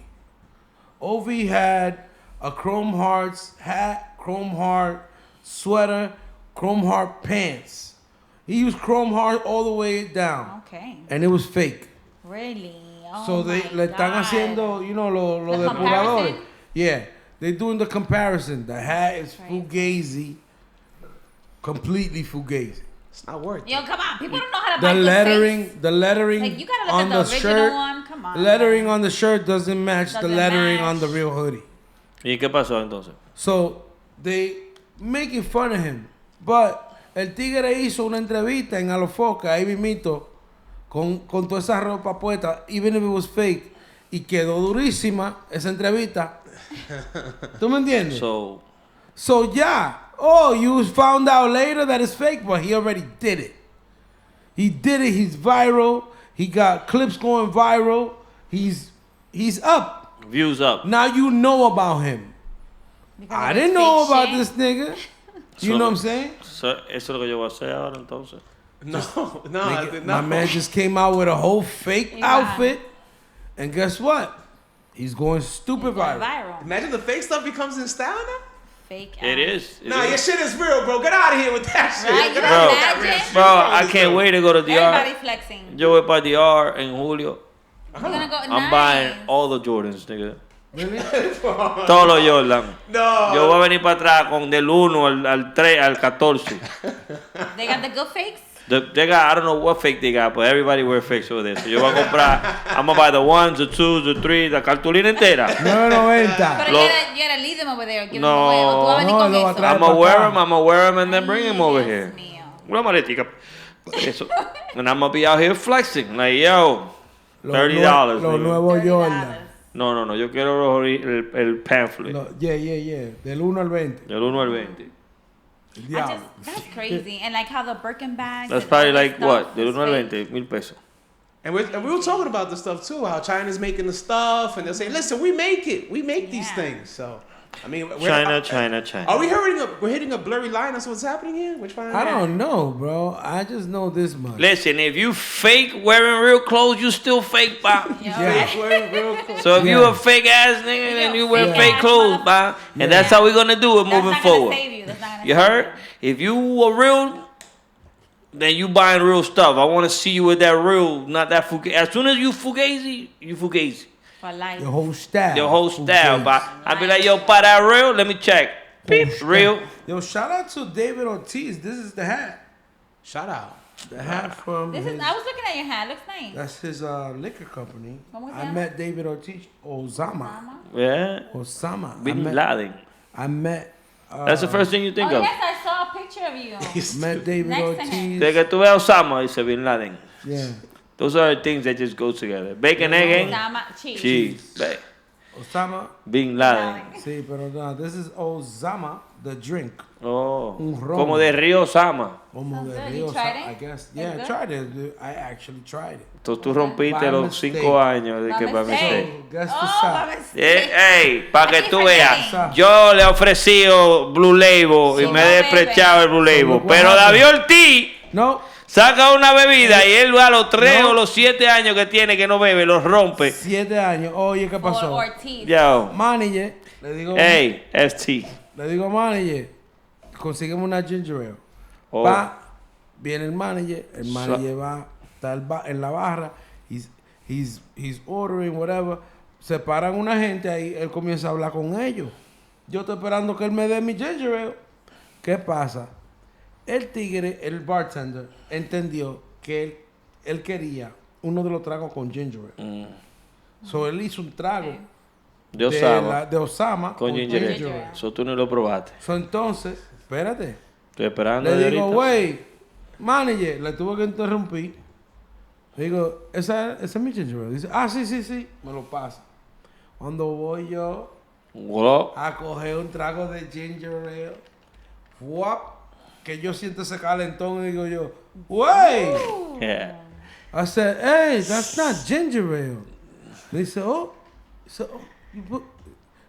A: Ovi had a Chrome Hearts hat, Chrome Heart sweater, Chrome Heart pants. He used Chrome Heart all the way down.
B: Okay.
A: And it was fake.
B: Really? Oh
A: So they
B: my
A: le están
B: God.
A: haciendo, lo
B: The
A: depuradores.
B: comparison?
A: Yeah, they doing the comparison. The hat is
B: Crazy.
A: fugazi, completely fugazi.
J: It's not worth it.
B: Yo, come on. People don't know how to
A: The
B: buy good
A: lettering,
B: face.
A: the lettering
B: Like, you gotta look
A: on
B: at the
A: the
B: original
A: shirt,
B: one. Come on.
A: lettering on the shirt doesn't match the
B: Doesn't
A: lettering
B: match.
A: on the real hoodie.
C: ¿Y qué pasó entonces?
A: So they making fun of him, but el tigre hizo una entrevista en Alofoca ahí mismito con toda esa ropa puesta, even if it was fake, y quedó durísima esa entrevista. ¿Tú me entiendes? So yeah. Oh, you found out later that it's fake, but he already did it. He did it. He's viral. He got clips going viral. He's up.
C: Views up.
A: Now you know about him.
B: Because
A: I
B: of
A: didn't
B: his
A: know
B: fake
A: about
B: shit.
A: this nigga. You know what I'm saying?
C: Eso es lo que yo voy a hacer ahora entonces.
J: No,
A: Nigga,
J: no.
A: my man just came out with a whole fake
B: Yeah.
A: outfit, and guess what? He's going stupid
B: Going
A: viral.
B: viral.
J: Imagine the fake stuff becomes in style now.
B: Fake.
C: It is. It
J: Nah,
C: is.
J: your shit is real, bro. Get out of here with that shit.
B: Right?
J: Get
B: You
J: out of
B: imagine?
J: that shit.
C: Bro, I can't wait to go to
B: Everybody
C: DR.
B: flexing.
C: Yo voy para DR en julio.
B: You're gonna go.
C: I'm
B: nice.
C: buying all the Jordans, nigga.
A: Really?
C: Todos los Jordan.
J: No.
C: Yo voy a venir para atrás con del 1 al 3 al 14.
B: They got the good fakes.
C: They got, I don't know what fake they got, but everybody wear fakes over there. So yo voy a comprar, I'm gonna buy the 1s, the 2s, the 3s, la cartulina entera.
A: 9.90.
B: Pero
C: Lo-
B: you gotta leave them over there. Give
C: No.
B: them away. O tú vas a venir
A: No,
B: con
A: lo va a
B: eso.
A: traer.
C: I'm gonna wear them, and then bring them over
B: Dios
C: here.
B: mío.
C: Una maletica. Eso. And I'm gonna be out here flexing. Like, yo, $30.
A: Los
C: nigga.
A: nuevos
B: $30.
A: Jordan.
C: No, yo quiero el pamphlet.
A: Yeah. Del 1 al 20.
C: Del 1 al 20.
A: El
B: I
A: diablo.
B: just, that's crazy. And like how the Birkin bags.
C: That's
B: and
C: probably
B: all this
C: like
B: stuff
C: what? Del
B: is
C: 1 al
B: fake.
C: 20, $1,000.
J: And we were talking about this stuff too, how China's making the stuff, and they're saying, listen, we make it. We make these
B: Yeah.
J: things. So, I mean,
C: China.
J: Are we we're hitting a blurry line? That's what's happening here? Which one?
A: I don't know, bro. I just know this much.
C: Listen, if you fake wearing real clothes, you still fake, Bob.
A: Yeah.
C: So if you
A: Yeah.
C: a fake ass nigga, then you wear
B: fake
C: fake
B: ass
C: clothes,
B: motherfucker.
C: Bob. And
A: Yeah.
C: that's how we're gonna do it
B: That's
C: moving
B: not gonna
C: forward.
B: save you. That's not gonna
C: You
B: save
C: heard? If you a real, then you buying real stuff. I want to see you with that real, not that fugazi. As soon as you fugazi, you fugazi.
B: For life.
A: Your whole style.
C: Your whole style,
A: Fugazi.
C: Bob. I be like, yo, buy that real. Let me check. Beep, real.
A: Yo, shout out to David Ortiz. This is the hat.
J: Shout out.
A: The hat from
B: This
A: his,
B: is. I was looking at your hat. Looks nice.
A: that's his liquor company.
B: ¿Cómo se
A: I
B: llama?
A: met David Ortiz. Osama.
C: Yeah.
A: Osama.
C: Bin
A: I
C: Laden.
A: met.
C: That's the first thing you
B: Oh
C: think of.
B: yes, I saw a picture of you.
A: Met David
B: Next to
A: Ortiz.
B: him.
C: De que tú veas Osama, dice Bin Laden.
A: Yeah.
C: Those are the things that just go together. Bacon, egg, and
B: Osama, cheese.
C: cheese. Ba-
A: Osama.
C: Bin Laden.
A: Sí, pero no, this is Osama, the drink.
C: Oh,
A: Un ron.
C: como de Río Sama.
A: Como
B: Sounds
A: de
B: good.
A: Río
B: You tried
A: Sa-
B: it?
A: I guess.
B: It's
A: Yeah, I
B: good?
A: tried it. I actually tried it.
C: Entonces tú rompiste
A: By
C: los
A: mistake.
C: 5 años de
B: By
C: que para
B: mistake.
C: mistake.
A: Guess the
B: Oh,
A: shot.
B: by mistake.
C: Ey, para que
B: Aquí
C: tú
B: fue
C: veas,
B: Laden.
C: yo le he ofrecido Blue Label y
B: Sí,
C: me he
B: no
C: despreciado el Blue Label.
A: look what
C: Pero
A: happened.
C: David Ortiz
A: No,
C: saca una bebida y él a los 3
A: No.
C: o los 7 años que tiene que no bebe, los rompe.
A: 7 años. Oye, ¿qué
B: Or
A: pasó?
B: Ortiz.
C: Yo,
A: Manager, le digo,
C: ey, ST.
A: manager, consígueme una ginger ale.
C: Oh.
A: Va, viene el manager va, está en la barra, he's ordering whatever, Se paran una gente ahí, él comienza a hablar con ellos. Yo estoy esperando que él me dé mi ginger ale. ¿Qué pasa? El tigre, el bartender, entendió que él quería uno de los tragos con ginger ale. So él hizo un trago de Osama
C: con ginger ale. So tú no lo probaste.
A: So entonces, espérate.
C: Estoy esperando.
A: Le digo, güey, manager, le tuve que interrumpir. Le digo, esa es mi ginger ale. Dice, sí, me lo pasa. Cuando voy yo a coger un trago de ginger ale, que yo siento ese calentón y digo yo, wey.
C: Yeah.
A: I said, hey, that's not ginger ale. Dice,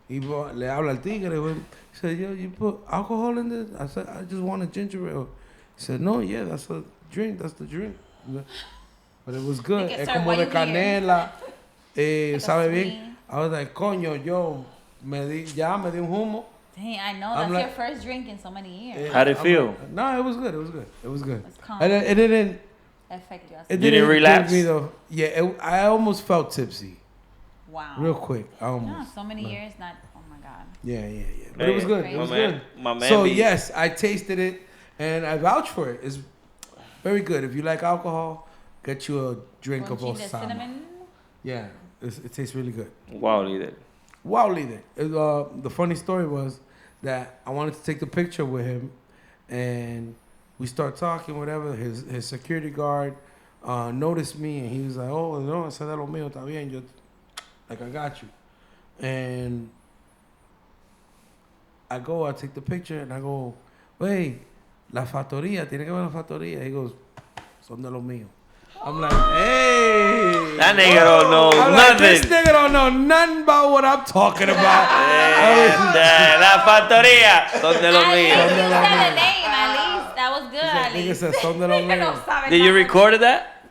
A: y le habla al tigre, güey. He said, yo, you put alcohol in this? I said, I just want a ginger ale. He said, no, yeah, that's the drink. But it was good. Es como de canela. Sabe bien. I was like, coño, me di un humo.
B: Dang, I know. That's your first drink in so many years.
C: How did it feel?
A: No, it was good. It was good.
B: It's calm.
A: It didn't
B: affect you.
A: It
C: didn't relax?
A: I almost felt tipsy.
B: Wow.
A: Real quick. I almost.
B: No, so many years, not. Oh my God.
A: Yeah. But it was good. It was good.
C: My man
A: So yes, I tasted it and I vouch for it. It's very good. If you like alcohol, get you a drink of Osama.
B: Cinnamon.
A: Yeah, it tastes really good.
C: Wow, líder.
A: The funny story was that I wanted to take the picture with him, and we start talking, whatever. His security guard noticed me, and he was like, "Oh, no, ese de lo mío está bien." Yo, like, I got you. And I take the picture, and I go, "Wait, la factoría, tiene que ver la factoría." He goes, "Son de lo mío." I'm like, hey.
C: That nigga don't know nothing.
A: This nigga don't know nothing about what I'm talking about.
C: La factoría. Son de lo mío.
B: At least that was good.
A: Nigga said, son de lo mío.
C: Did you record that?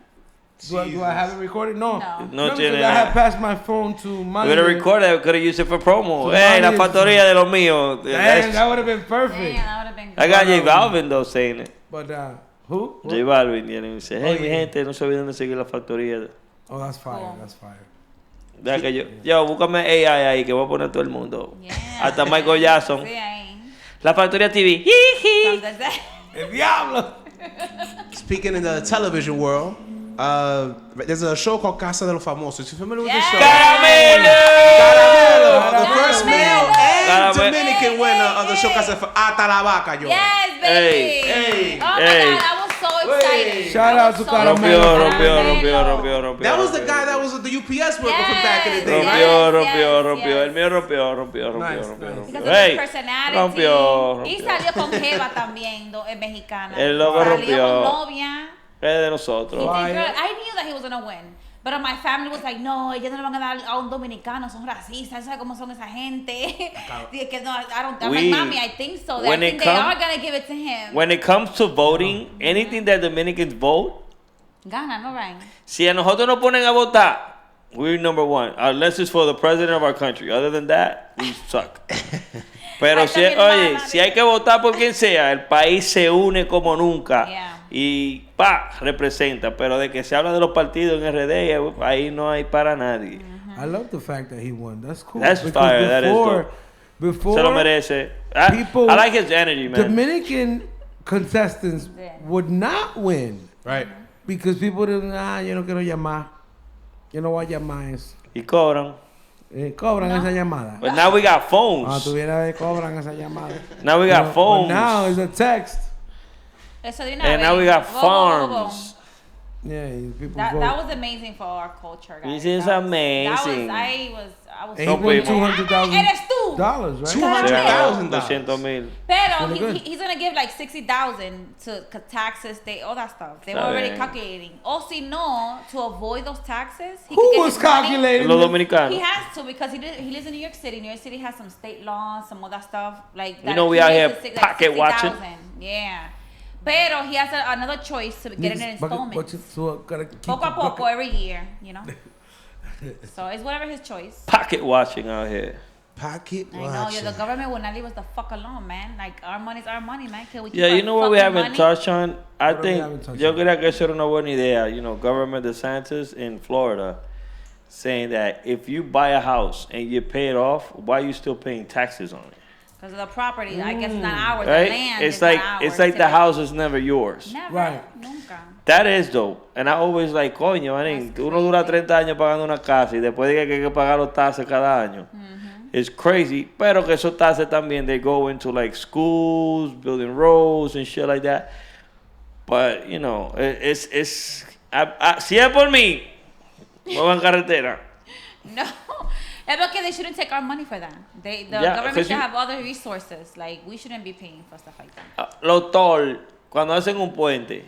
A: Do I have it recorded? No.
C: No tiene.
A: I had passed my phone to my.
C: We would have recorded it. Could have used it for promo. Hey, la factoría de lo mío.
A: Damn, that would have been perfect.
B: Damn, that would have been good.
C: I got J Balvin though saying it.
A: But who?
C: J Balvin tiene dice, hey, mi gente, no se olviden de seguir la factoría.
A: Oh, that's fire. That's fire.
C: Deja que yo, búscame AI ahí que voy a poner todo el mundo. Hasta Michael Jackson. La factoría TV.
A: El diablo.
D: Speaking in the television world, there's a show called Casa de los Famosos. You familiar with this show?
C: Caramelo!
D: The first male and Dominican winner of the show Casa de Hasta la Vaca, yo.
B: Yes, baby.
C: Hey.
B: Oh my God, I was so excited.
A: Shout out to Caramelo.
C: Rompió.
D: That was the guy that was the UPS worker from back in the day,
C: Rompió. El mío rompió.
B: Because of his personality.
C: Rompió.
B: Y salió con Jeva también, mexicana.
C: El loco
B: Salió
C: rompió.
B: con novia.
C: Es de nosotros.
B: I knew that he was gonna win. But my family was like, no, ellos no le van a dar a un dominicano, son racistas, ¿sabes cómo son esa gente? Que no, I'm like, mommy, I think so. I think they are gonna give it to him.
C: When it comes to voting, anything that Dominicans vote,
B: gana, no, Ryan?
C: Si a nosotros nos ponen a votar, we're number one. Unless it's for the president of our country. Other than that, we suck. Pero si hay que votar por quien sea, el país se une como nunca. Y representa. Pero de que se habla de los partidos en RD, ahí no hay para nadie.
A: I love the fact that he won. That's cool.
C: That's fire. That is dope.
A: Before,
C: se lo merece. I like his energy, man.
A: Dominican contestants would not win.
D: Right.
A: Because people didn't, yo no quiero llamar. Yo no voy a llamar eso.
C: Y cobran.
A: Cobran esa llamada.
C: But now we got phones.
A: Cobran esa llamada.
C: Now we got phones.
A: Now it's a text.
C: And now we got farms.
A: Yeah, people
B: that was amazing for our culture, guys.
C: This is amazing.
B: I was
A: and he won $200,000, right?
C: $200,000.
B: Pero he's gonna give like $60,000 to taxes, all that stuff. They were already calculating. O si no, to avoid those taxes,
A: who was calculating?
C: Los dominicanos.
B: He has to because he lives in New York City. New York City has some state laws, some other stuff like that.
C: You know we out here pocket watching.
B: Yeah. Pero he has another choice to get in installments. Poco a poco, every year, you know. So it's whatever his choice.
C: Pocket watching out here.
D: Pocket watching.
B: I know, the government will not leave us the fuck alone, man. Like, our money's our money, man. Can we keep
C: you know what we haven't
B: money?
C: touched on? Yo creo que eso era una buena idea. You know, Governor DeSantis in Florida saying that if you buy a house and you pay it off, why are you still paying taxes on it?
B: Because of the property. I guess it's not ours.
C: Right?
B: The land
C: It's
B: is
C: like
B: not
C: it's
B: ours.
C: like the house is never yours.
B: Never.
A: Right.
B: Nunca.
C: That is dope. And I always like, coño, manín, uno dura 30 años pagando una casa y después diga que hay que pagar los taxes cada año. It's crazy. Pero que esos taxes también, they go into like schools, building roads and shit like that. But, you know, it's si es por mí, no en carretera.
B: No. Es porque they shouldn't take our money for that. The
C: Yeah,
B: government
C: 'cause
B: should
C: you-
B: have other resources. Like, we shouldn't be paying for stuff like that.
C: Los toll, cuando hacen un puente,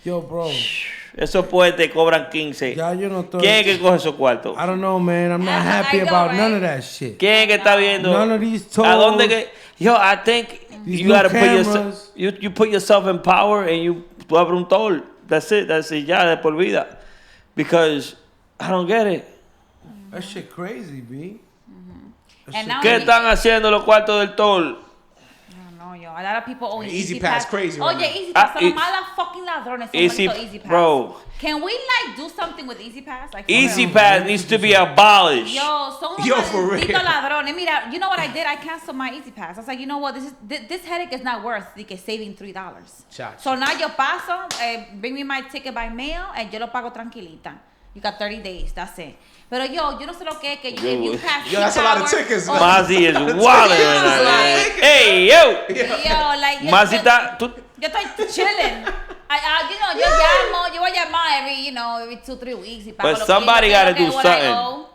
A: Yo, bro.
C: esos puentes cobran 15.
A: Ya yo no estoy.
C: ¿Quién es que coge esos cuartos?
A: I don't know, man. I'm not happy
B: I know,
A: about
B: right?
A: none of that shit.
C: ¿Quién es que está viendo?
A: None of these tolls.
C: ¿A dónde que? Yo, I think
A: These
C: you
A: new
C: gotta put yourself,
A: cameras.
C: you put yourself in power and tú abres un toll. That's it. Ya de por vida. Because I don't get it.
A: That shit crazy, B.
B: And now
C: ¿Qué están haciendo los cuartos del toll?
B: No, yo. A lot of people own
J: Easy Pass crazy right
B: Oye,
J: now.
B: Easy Pass. Son
C: it-
B: malas fucking ladrones. Son
C: Easy-
B: malditos Easy Pass.
C: bro.
B: Can we like do something with Easy Pass? Like, for
C: Easy
B: real?
C: Pass needs to be abolished.
B: Yo, son
J: Yo, for
B: malditos
J: real.
B: ladrones. Mira, you know what I did? I canceled my Easy Pass. I was like, you know what? This headache is not worth like saving $3.
J: Chacho.
B: So now yo paso, bring me my ticket by mail, and yo lo pago tranquilita. You got 30 days. That's it. Pero yo no sé lo que es que if you pass
J: Yo, that's a lot of
B: peak hour-
J: tickets,
B: Oh,
J: man.
C: Mazzy is walling right now. Hey, yo.
B: Yo, like,
C: Mazzy está... tú-
B: yo estoy chilling. Yo voy a llamar every 2-3 weeks. Y pago
C: But
B: lo que-
C: somebody
B: lo que-
C: gotta do
B: what I
C: something.
B: owe.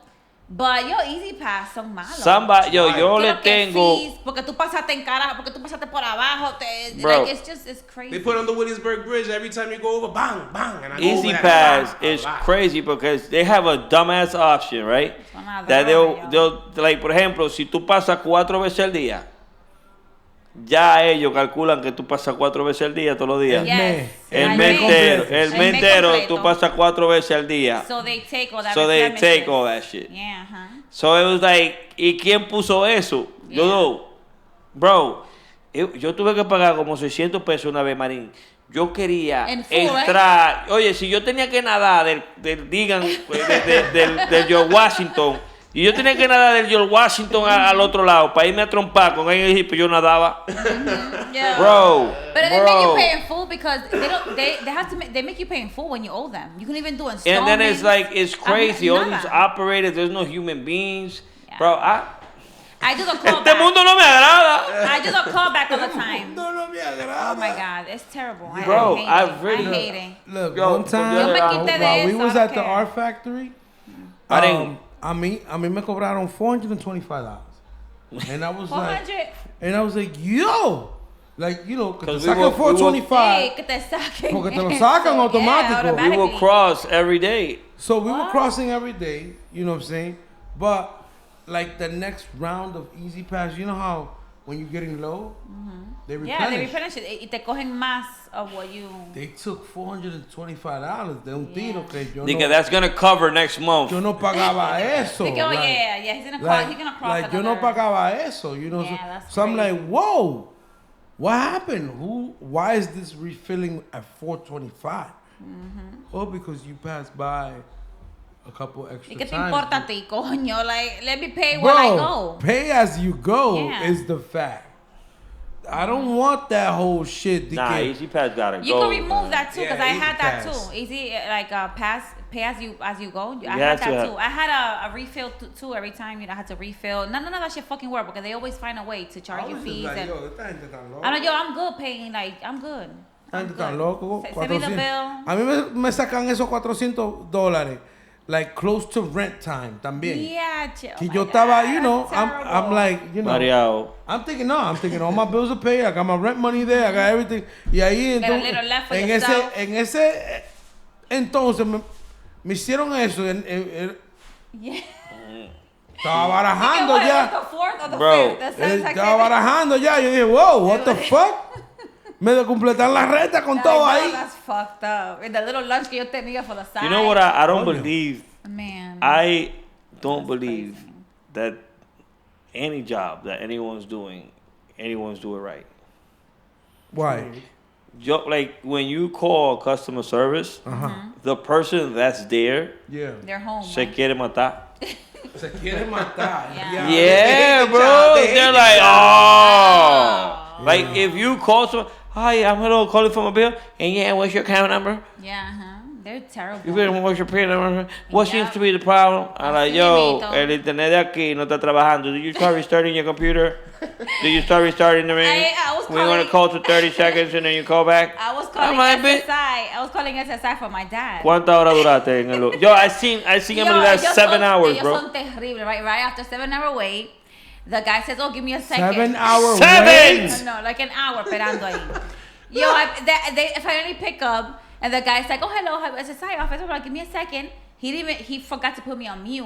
B: But yo, Easy Pass son malos.
C: Somebody, yo le
B: Creo que
C: tengo...
B: fees, porque tú pasaste en cara, porque tú pasaste por abajo.
C: Bro.
B: Like, it's crazy.
J: They put on the Williamsburg Bridge every time you go over, bang, bang. And I go
C: Easy
J: over that,
C: Pass
J: bang,
C: is
J: bang.
C: crazy because they have a dumbass option, right?
B: Son ladrones,
C: That
B: yo.
C: they'll, like, por ejemplo, si tú pasas 4 veces al día, ya ellos calculan que tú pasas 4 veces al día todos los días.
B: Yes.
C: El
B: Al
C: mes
B: mes.
C: entero, el
B: El
C: mes
B: mes
C: entero
B: completo.
C: tú pasas 4 veces al día.
B: So they take all that.
C: So they
B: replenishes.
C: take all that shit.
B: Yeah,
C: So it was like, ¿y quién puso eso? Yo no. Bro, yo tuve que pagar como 600 pesos una vez, marín. Yo quería
B: En full,
C: entrar. Oye, si yo tenía que nadar del George Washington, y yo tenía que nadar del George Washington al otro lado para irme a trompar con él, pues yo nadaba.
B: Yeah.
C: Bro,
B: But they make you
C: bro.
B: pay in full because they make you pay in full when you owe them. You can even do installments.
C: And then it's like, it's crazy. All
B: Nada.
C: these operators, there's no human beings.
B: Yeah.
C: Bro,
B: I do the
C: este
B: callback.
C: mundo no me agrada.
B: I do the callback all the time.
A: No me agrada.
B: Oh my God, it's terrible.
C: Bro,
B: I
C: I
B: hate
C: really-
B: it. I hate it.
A: Look,
C: Yo,
A: one time
C: yo me
B: quité de
A: while we
B: eso,
A: was
B: I
A: at
B: don't
A: the
B: care.
A: art factory,
C: I didn't-
A: a mí me cobraron $425, and I was like,
B: 400.
A: yo, like, you know, que te
C: 'Cause we
A: sacan
C: were-
A: 425,
B: Sí, que te saquen
A: porque te lo
B: eso.
A: sacan
B: Yeah,
A: automático.
C: We
B: automatically.
C: will cross every day.
A: so we were
B: What?
A: crossing every day, you know what I'm saying, but like the next round of Easy Pass, you know how when you're getting low, they replenish.
B: Yeah, they replenish it. Y te cogen más of what you.
A: They took $425 de un tiro que yo
C: Nigga,
A: no,
C: that's gonna cover next month.
A: yo no pagaba eso.
B: Like, oh
A: like-
B: yeah, he's gonna cross.
A: Like,
B: He's gonna cross.
A: like yo no
B: another-
A: pagaba eso, you know.
B: Yeah,
A: so
B: that's
A: so I'm
B: crazy.
A: like, whoa, what happened? Why is this refilling at 425? Oh, because you passed by a couple extra
B: ¿Y qué te
A: times.
B: importa a ti, coño? Like, let me pay when I
A: Bro,
B: go.
A: pay as you go
B: Yeah.
A: is the fact. I don't want that whole shit.
C: Nah,
A: que-
C: Easy Pass gotta
B: You
C: go.
B: can remove that too, because
A: Yeah,
B: I
A: Easy
B: had that
A: Pass.
B: too. Easy, like pay as you go. I
C: Yeah,
B: had that
C: too.
B: too. I had a refill too every time. I had to refill. None of that shit fucking work because they always find a way to
A: I
B: charge you
A: was just
B: fees.
A: like,
B: And
A: yo, esta gente tan loca.
B: I know, yo, I'm good paying. Like, I'm good.
A: Esta
B: I'm
A: gente tan
B: good.
A: loco.
B: Send me the
A: 400.
B: bill.
A: A mí me sacan esos $400, like close to rent time también.
B: Yeah, chill.
A: Que
B: Oh
A: yo
B: my
A: estaba,
B: God,
A: you know,
B: that's
A: I'm
B: terrible.
A: like, you know,
C: Mareado.
A: I'm thinking all my bills are paid. I got my rent money there. I got everything. Y ahí
B: Got a little left for
A: en
B: yourself.
A: ese entonces me hicieron eso.
B: Yeah.
A: Estaba barajando
B: What,
A: ya.
B: the fourth or the
C: Bro,
B: fifth? The seventh,
A: Estaba barajando ya. Yo dije, wow, what the fuck? Me de completar la renta con todo
B: I know,
A: ahí.
B: That's fucked up. And the little lunch que yo tenía for the side.
C: You know what I don't
A: Coño.
C: believe?
B: Man.
C: I don't
B: That's
C: believe
B: crazy.
C: that any job that anyone's doing it right.
A: Why?
C: like when you call customer service, the person that's there
A: Yeah.
B: They're home.
C: se
B: right?
C: quiere matar.
A: Se quiere matar.
B: Yeah.
C: Yeah,
D: the
C: bro.
D: job. They hate
C: They're
D: the
C: like,
B: job.
C: oh. Like if you call someone, hi, I'm hello calling from a bill, and yeah, what's your account number?
B: Yeah, They're terrible.
C: You feel me? What's your PIN number? What
B: Yeah.
C: seems to be the problem? I'm like,
B: Así
C: yo,
B: mismito.
C: el internet de aquí no está trabajando. Did you start restarting your computer? Did you start restarting the ring?
B: I was
C: We want to call to 30 seconds and then you call back.
B: I was calling
C: I'm like,
B: SSI. I was calling SSI for my dad.
C: ¿Cuántas horas duraste en el? Yo, I seen Emily last
B: ellos
C: 7
B: son,
C: hours,
B: ellos
C: bro.
B: son terribles, right? Right after 7-hour wait, the guy says, "Oh, give me a second."
A: 7 hour
C: Seven!
A: wait.
B: No, like an hour esperando ahí. Yo, they finally pick up, and the guy's like, "Oh, hello, SSI office." I'm like, "Give me a second." He forgot to put me on mute.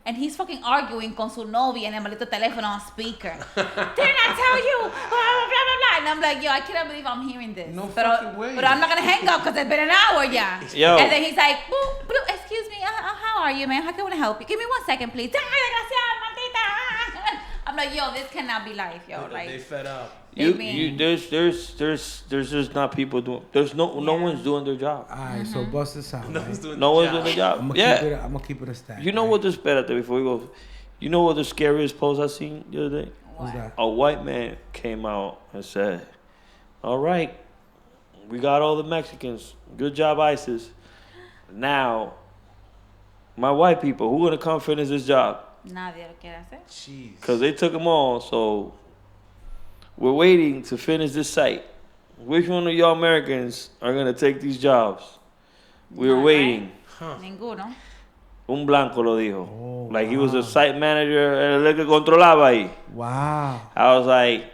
B: And he's fucking arguing con su novia en el maldito teléfono on speaker. Didn't I tell you? Blah, blah, blah, blah. And I'm like, yo, I cannot believe I'm hearing this.
A: No
B: pero,
A: fucking way.
B: But I'm not going to hang up because it's been an hour, yeah.
C: Yo.
B: And then he's like, boop, boop, excuse me, how are you, man? How can I help you? Give me 1 second, please. Ay, desgraciada, maldita. I'm like, yo, this cannot be life, yo.
J: Dude,
B: Like,
J: they fed up.
C: There's just not people doing. There's no one's doing their job.
A: All right, so bust this out.
J: No one's doing
C: No
J: the
C: one's
J: job.
C: doing their job.
A: I'm
C: Yeah.
A: gonna keep it a stack.
C: You know what? Espérate before we go. You know what the scariest post I seen the other day?
A: What's that?
C: A white man came out and said, "All right, we got all the Mexicans. Good job, ISIS. Now, my white people, who gonna come finish this job?
B: nadie lo quiere hacer.
J: Jeez.
C: Because they took them all. So we're waiting to finish this site. Which one of y'all Americans are gonna take these jobs? We're
B: Not
C: waiting."
B: Ninguno.
C: Un blanco lo dijo.
A: Oh,
C: Like he was a site manager, el que controlaba ahí.
A: Wow,
C: I was like,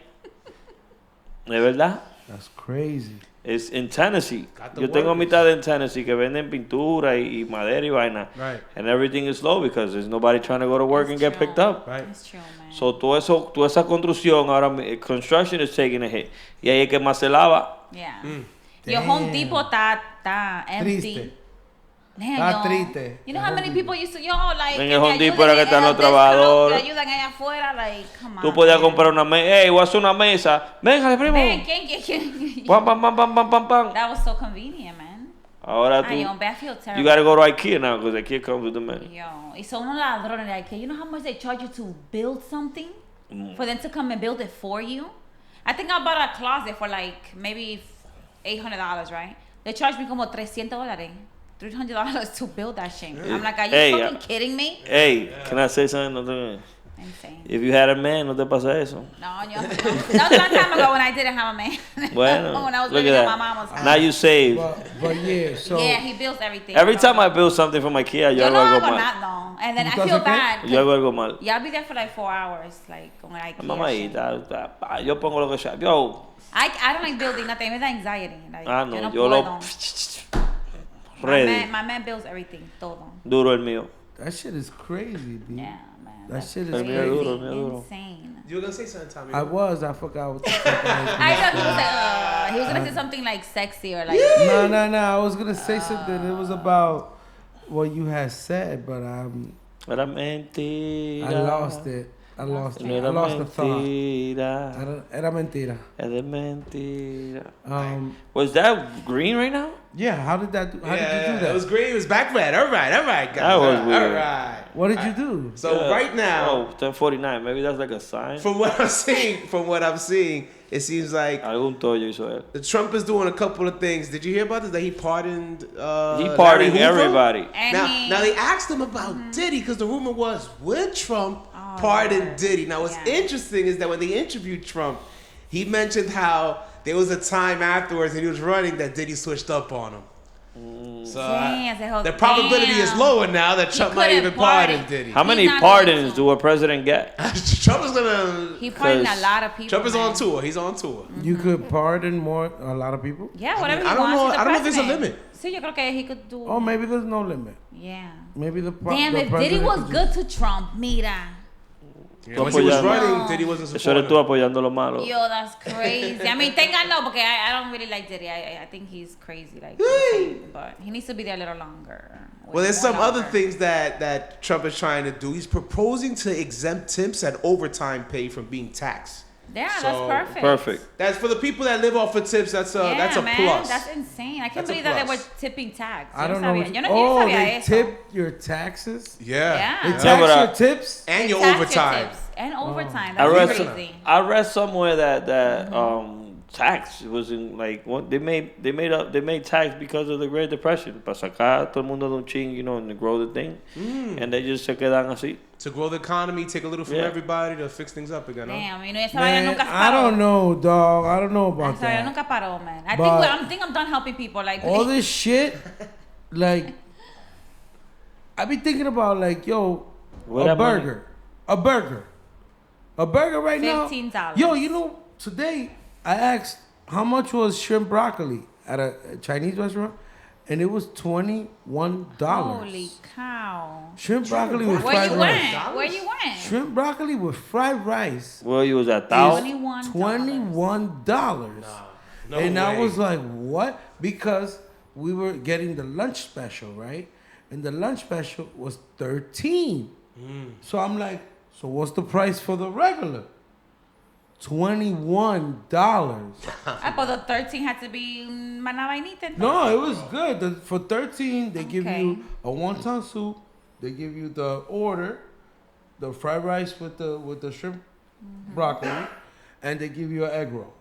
C: ¿de verdad?
A: that's crazy.
C: It's in Tennessee.
J: Got the
C: Yo tengo
J: workers.
C: amistad en Tennessee que venden pintura y madera y vaina.
J: Right.
C: And everything is slow because there's nobody trying to go to work and get picked up.
J: Right.
B: It's true, man.
C: So toda esa construcción ahora, construction is taking a hit. Y ahí es que más se lava.
B: Yeah. Your Home Depot está empty.
A: Triste.
B: Damn,
A: Está
B: yo.
A: triste.
B: You know how many people used to, like,
C: En
B: que
C: el
B: me
C: Home Depot era
B: ayuden
C: que están
B: en
C: los
B: el discount,
C: trabajadores.
B: que ayudan allá afuera, like, come on.
C: Tú podías
B: man.
C: comprar una mesa. Hey, voy a hacer una mesa. Venga, primo.
B: Man, ¿quién?
C: Pam, pam, pam, pam, pam, pam, pam.
B: That was so convenient, man.
C: Ahora
B: Ay,
C: tú.
B: hombre, I feel terrible.
C: You gotta go to IKEA now because IKEA comes with the menu.
B: Yo, y son unos ladrones de IKEA. You know how much they charge you to build something? For them to come and build it for you? I think I bought a closet for like maybe $800, right? They charged me como $300. $300 to build that shit. I'm like, are you fucking kidding me?
C: Hey, can I say something? No te-
B: Insane.
C: If you had a man, no te pasa eso.
B: No, that was a long time ago when I didn't have a man.
C: Bueno,
B: when I was
C: look
B: living
C: at
B: at my
C: that.
B: mama's house.
C: Now you save.
A: But yeah, so
B: Yeah, he builds everything.
C: Every
B: so-
C: time I build something from IKEA, yo
B: Yo no
C: hago algo
B: hago
C: mal.
B: nada, no. And then I
A: ¿Tú
B: feel
A: haces qué?
B: bad.
C: Yo hago algo mal.
B: Yeah, I'll be there for like 4 hours, like, con el IKEA shit.
C: Mamadita, yo pongo lo que sea. Yo,
B: I don't like building nothing. Me da anxiety. Like,
C: no,
B: yo
C: yo lo.
B: puedo.
C: Ready.
B: My man builds everything, todo.
C: Duro el mío.
A: that shit is crazy, dude.
B: Yeah, man.
A: That
B: that's
A: shit is
C: El mío
A: crazy.
C: duro, el mío duro.
B: Insane.
J: You were gonna say something, Tommy.
A: I forgot what the fuck I was
B: I
A: gonna
B: thought he was gonna say something like sexy or like.
A: No, I was gonna say something. It was about what you had said, but
C: Era mentira.
A: I lost it. I lost
C: No
A: it. I
C: era
A: lost the thought.
C: mentira.
A: Era mentira.
C: Era mentira.
A: Was
C: that green right now?
A: Yeah. How did that? How did you do that?
D: It was green. It was back red. All right, guys.
C: That was weird.
D: All right.
A: What did you do?
D: So right now,
C: 10:49. Maybe that's like a sign.
D: from what I'm seeing, it seems like
C: Algún tollo hizo él.
D: the Trump is doing a couple of things. Did you hear about this? That he pardoned.
C: He
D: Larry
C: pardoned
D: Hoover?
C: everybody.
B: And
D: Now they asked him about Diddy because the rumor was would Trump pardon Diddy. Now what's interesting is that when they interviewed Trump, he mentioned how there was a time afterwards that he was running that Diddy switched up on him. So the probability is lower now that Trump might even pardon Diddy.
C: How many pardons do a president get?
D: Trump is gonna.
B: He pardoned a lot of people.
D: Trump is
B: man.
D: on tour. He's on tour.
A: You could pardon a lot of people.
B: Yeah, whatever he
D: I don't
B: wants.
D: know.
B: He's the
D: I don't know if there's a
B: president.
D: limit.
B: Sí, yo creo que he could do.
A: Oh, maybe there's no limit.
B: Yeah.
A: Maybe the
B: Damn,
A: the
B: if Diddy
A: president
B: was
A: could
B: good to Trump, mira.
D: When he was
C: apoyando.
D: running, Diddy wasn't
C: Eso eres tú
D: supporting.
C: apoyando lo malo.
B: Yo, that's crazy. I mean, thank God no, because I don't really like Diddy. I think he's crazy, like, but he needs to be there a little longer.
D: Well, there's some
B: More
D: other
B: longer.
D: things that Trump is trying to do. He's proposing to exempt tips and overtime pay from being taxed.
B: Yeah,
D: So,
B: that's perfect.
C: Perfect.
D: That's for the people that live off of tips. That's a
B: man,
D: plus.
B: That's insane. I can't
D: That's a
B: believe that they were
D: plus.
B: tipping tax.
A: I don't
B: Yo
A: know.
B: no sabía. Yo no
A: They
B: sabía eso.
A: tip your taxes.
D: Yeah.
B: Yeah.
A: They tax your tips.
D: And
B: They
D: your
B: tax
D: overtime.
B: tips and overtime.
C: I
B: That's
C: read
B: crazy.
C: I read somewhere that tax was in like what they made tax because of the Great Depression. Para sacar todo el mundo de un ching, and grow the thing, and they just se quedan así.
D: To grow the economy, take a little from
C: Yeah.
D: everybody to fix things up again.
B: Damn, esa vaina
A: Man,
B: nunca
A: I
B: paró.
A: don't know, dog. I don't know about
B: Esa vaina
A: that.
B: nunca paró, man. I
A: But-
B: think I'm done helping people. Like
A: All this shit, like, I be thinking about like, yo,
C: Where
A: a
C: that money-
A: burger, a burger right now.
B: $15.
A: Yo, today I asked how much was shrimp broccoli at a Chinese restaurant, and it was $21.
B: holy cow.
A: Shrimp broccoli with
B: Where
A: fried
B: you
A: rice.
B: went? Where you went?
A: Shrimp broccoli with fried rice.
C: Well, you was at $1,000.
B: $21.
D: No
A: And I
D: way.
A: was like, what? Because we were getting the lunch special, right? And the lunch special was $13. So I'm like, so what's the price for the regular? $21.
B: But the 13 had to be una vainita. entonces.
A: No, it was good. For $13, they give
B: Okay.
A: you a wonton soup. They give you the order, the fried rice with the shrimp broccoli, and they give you an egg roll.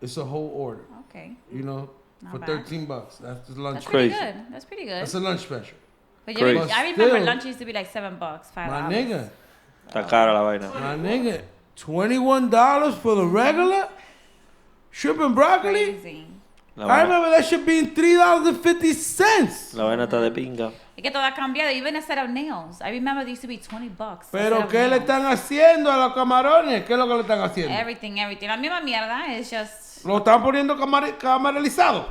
A: It's a whole order,
B: Okay.
A: for
B: bad.
A: $13. That's the lunch.
B: That's pretty
C: Crazy.
B: good. That's pretty good.
A: That's a lunch special.
B: But
C: Crazy.
B: I remember
A: Still-
B: lunch used to be like $7, $5.
A: My nigga,
C: Está cara la vaina.
A: $21 for the regular shrimp and broccoli.
B: Crazy.
C: La
A: I
C: vaina,
A: remember that shit being $3.50.
C: la vaina está de pinga.
B: Es que todo ha cambiado. Even a set of nails. I remember they used to be $20. a set
A: Pero
B: of
A: ¿qué le
B: nails.
A: están haciendo a los camarones? ¿Qué es lo que le están haciendo?
B: Everything. La misma mierda. It's just.
A: Lo están poniendo camarelizado.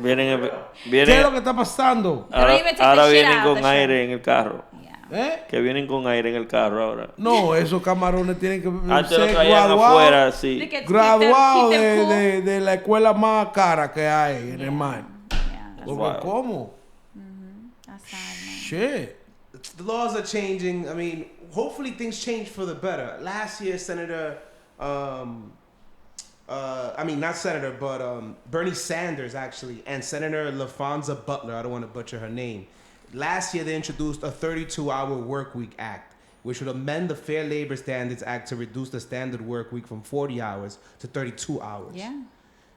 C: Vienen,
A: ¿Qué es lo que está pasando?
C: ahora,
B: even take the
C: ahora
B: shit
C: vienen
B: out
C: con
B: the shrimp.
C: aire en el carro.
A: ¿Eh?
C: Que vienen con aire en el carro ahora.
A: No, esos camarones tienen que
C: Antes lo
A: ser
C: traían
A: graduados
C: afuera, sí.
A: graduados
B: Keep them cool.
A: de la escuela más cara que hay en el mar.
B: Yeah, that's,
A: Porque
C: Wow.
A: ¿cómo?
B: that's sad, man.
A: Shit.
D: The laws are changing. I mean, hopefully things change for the better. Last year, Senator, not Senator, but Bernie Sanders actually, and Senator LaFonza Butler, I don't want to butcher her name. Last year, they introduced a 32-hour work week act, which would amend the Fair Labor Standards Act to reduce the standard work week from 40 hours to 32 hours.
B: Yeah.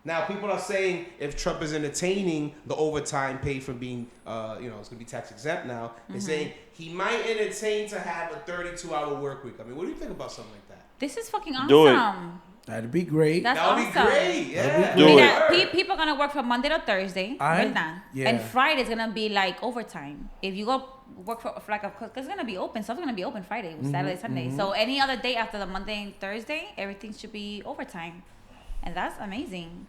D: Now, people are saying if Trump is entertaining the overtime pay from being, it's going to be tax exempt now, they're saying he might entertain to have a 32-hour work week. I mean, what do you think about something like that?
B: This is fucking awesome.
C: Do it.
A: That'd be great.
B: That's
D: That would
B: awesome.
D: be great. Yeah.
C: Do
B: Mira,
C: it.
B: people are gonna work from Monday to Thursday, ¿verdad?
A: Yeah.
B: And Friday's gonna be like overtime. If you go work for like because it's gonna be open, stuff's gonna be open Friday, Saturday, Sunday. So any other day after the Monday and Thursday, everything should be overtime, and that's amazing.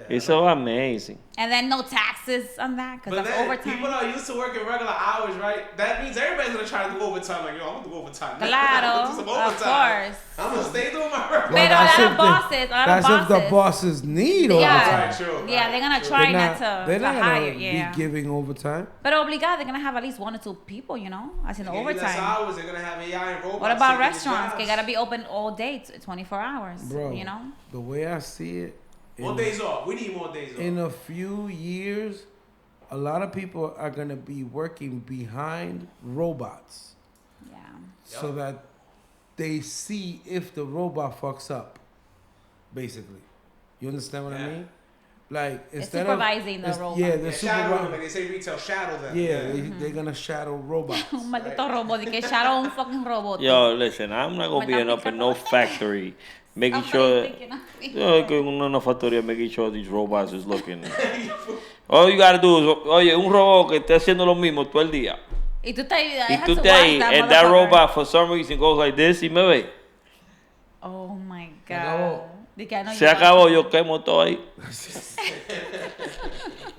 C: It's so amazing.
B: And then no taxes on that because
D: But
B: that's
D: then
B: overtime.
D: people are used to working regular hours, right? That means everybody's going to try to do overtime. Like, yo, I'm going to do overtime.
B: Claro,
D: Do some
B: of
D: overtime.
B: course.
D: I'm going to stay doing my regular
B: Pero a
A: that's
B: lot of
A: if
B: bosses,
A: That's if the bosses need overtime.
B: Yeah,
D: Right, true,
B: yeah,
D: right,
B: they're gonna
D: true.
B: try not to
A: They're not
B: hire,
A: gonna
B: yeah.
A: be giving overtime.
B: But obligado, they're gonna have at least 1 or 2 people, as in
D: They give you less
B: overtime.
D: hours, they're going to have AI and robots.
B: What about
D: taking your
B: restaurants? They
D: jobs.
B: gotta be open all day, 24 hours.
A: Bro,
B: You know?
A: the way I see it,
D: More days off. We need more days off.
A: in a few years, a lot of people are gonna be working behind robots
B: Yeah.
A: so that they see if the robot fucks up. Basically, you understand what I
D: Yeah.
A: mean? Like
B: It's
A: instead
B: supervising
A: of
B: the robot.
A: yeah,
D: Yeah,
A: the
D: shadow them,
A: supervisor.
D: like they say retail, shadow them.
A: Yeah, they're gonna shadow robots.
B: Un maldito robot, y que echaron un fucking robot.
C: Yo, listen, I'm not gonna be
B: When
C: up in no factory making
B: Somebody
C: sure.
B: thinking of me.
C: Yo, que una factoría making sure these robots is looking. All you gotta do is, oye, un robot que esté haciendo lo mismo todo el día.
B: Y tú estás
C: Y tú estás ahí, and that robot for some reason goes like this y me ve.
B: Oh my
A: acabó.
B: God. De que, no,
C: Se acabó, yo quemo todo ahí.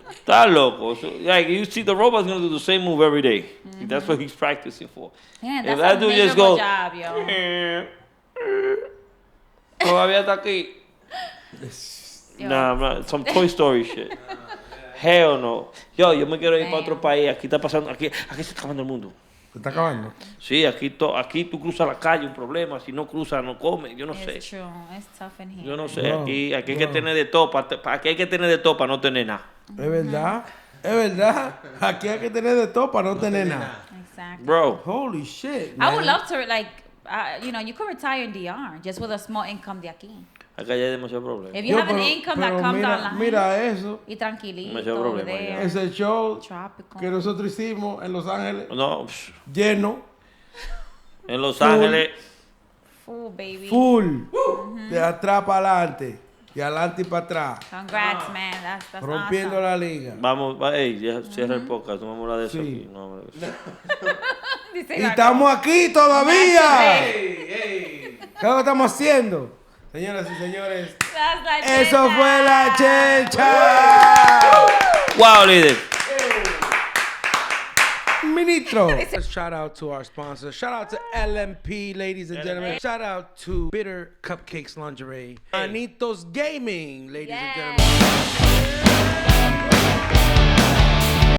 C: Está loco. So, like, you see, the robot's gonna do the same move every day. That's what he's practicing for.
B: Man,
C: If
B: that's
C: that
B: a
C: dude just
B: miserable
C: goes,
B: job, yo.
C: todavía está aquí.
B: Yo.
C: Nah, I'm not. Some Toy Story shit. Hell no. Yo me quiero ir para otro país. Aquí está pasando, aquí se está acabando el mundo.
A: Se está acabando.
C: Sí, aquí tú cruzas la calle, un problema. Si no cruzas, no comes. Yo no sé.
B: It's true. It's tough in here.
C: Yo no sé.
A: Bro,
C: Aquí hay que tener de todo. Aquí hay que tener de todo para no tener nada.
A: Es verdad. Es verdad. Aquí hay que tener de todo para no tener nada.
B: Exactly.
C: Bro.
A: Holy shit,
B: I would
A: man.
B: love to, like, you know, you could retire in DR just with a small income de aquí.
C: Acá ya hay demasiado problema.
B: If you have an income that comes
A: mira,
B: online.
A: mira eso.
B: Y tranquilito.
C: Demasiado problema
B: there.
C: ya.
A: Ese show
B: Tropical.
A: que nosotros hicimos en Los Ángeles,
C: No,
A: lleno,
C: en Los Ángeles.
B: Full, baby.
A: full, de atrás para adelante, y adelante y para atrás,
B: Congrats, man. That's
A: rompiendo
B: awesome.
A: la liga.
C: Vamos, ya cierra el podcast. No vamos a hablar de eso
A: Sí.
C: aquí. No, hombre.
B: Dice
A: Y
B: la-
A: estamos aquí todavía.
J: Hey, hey.
A: ¿Qué es lo que estamos haciendo? Señoras y señores,
B: That's la
A: eso
B: chelcha.
A: fue la chelcha.
C: Wow, líder.
A: Ministro. Shout out to our sponsors. Shout out to LMP, ladies and gentlemen. Shout out to Bitter Cupcakes Lingerie. Anitos Gaming, ladies and
B: Yeah.
A: gentlemen.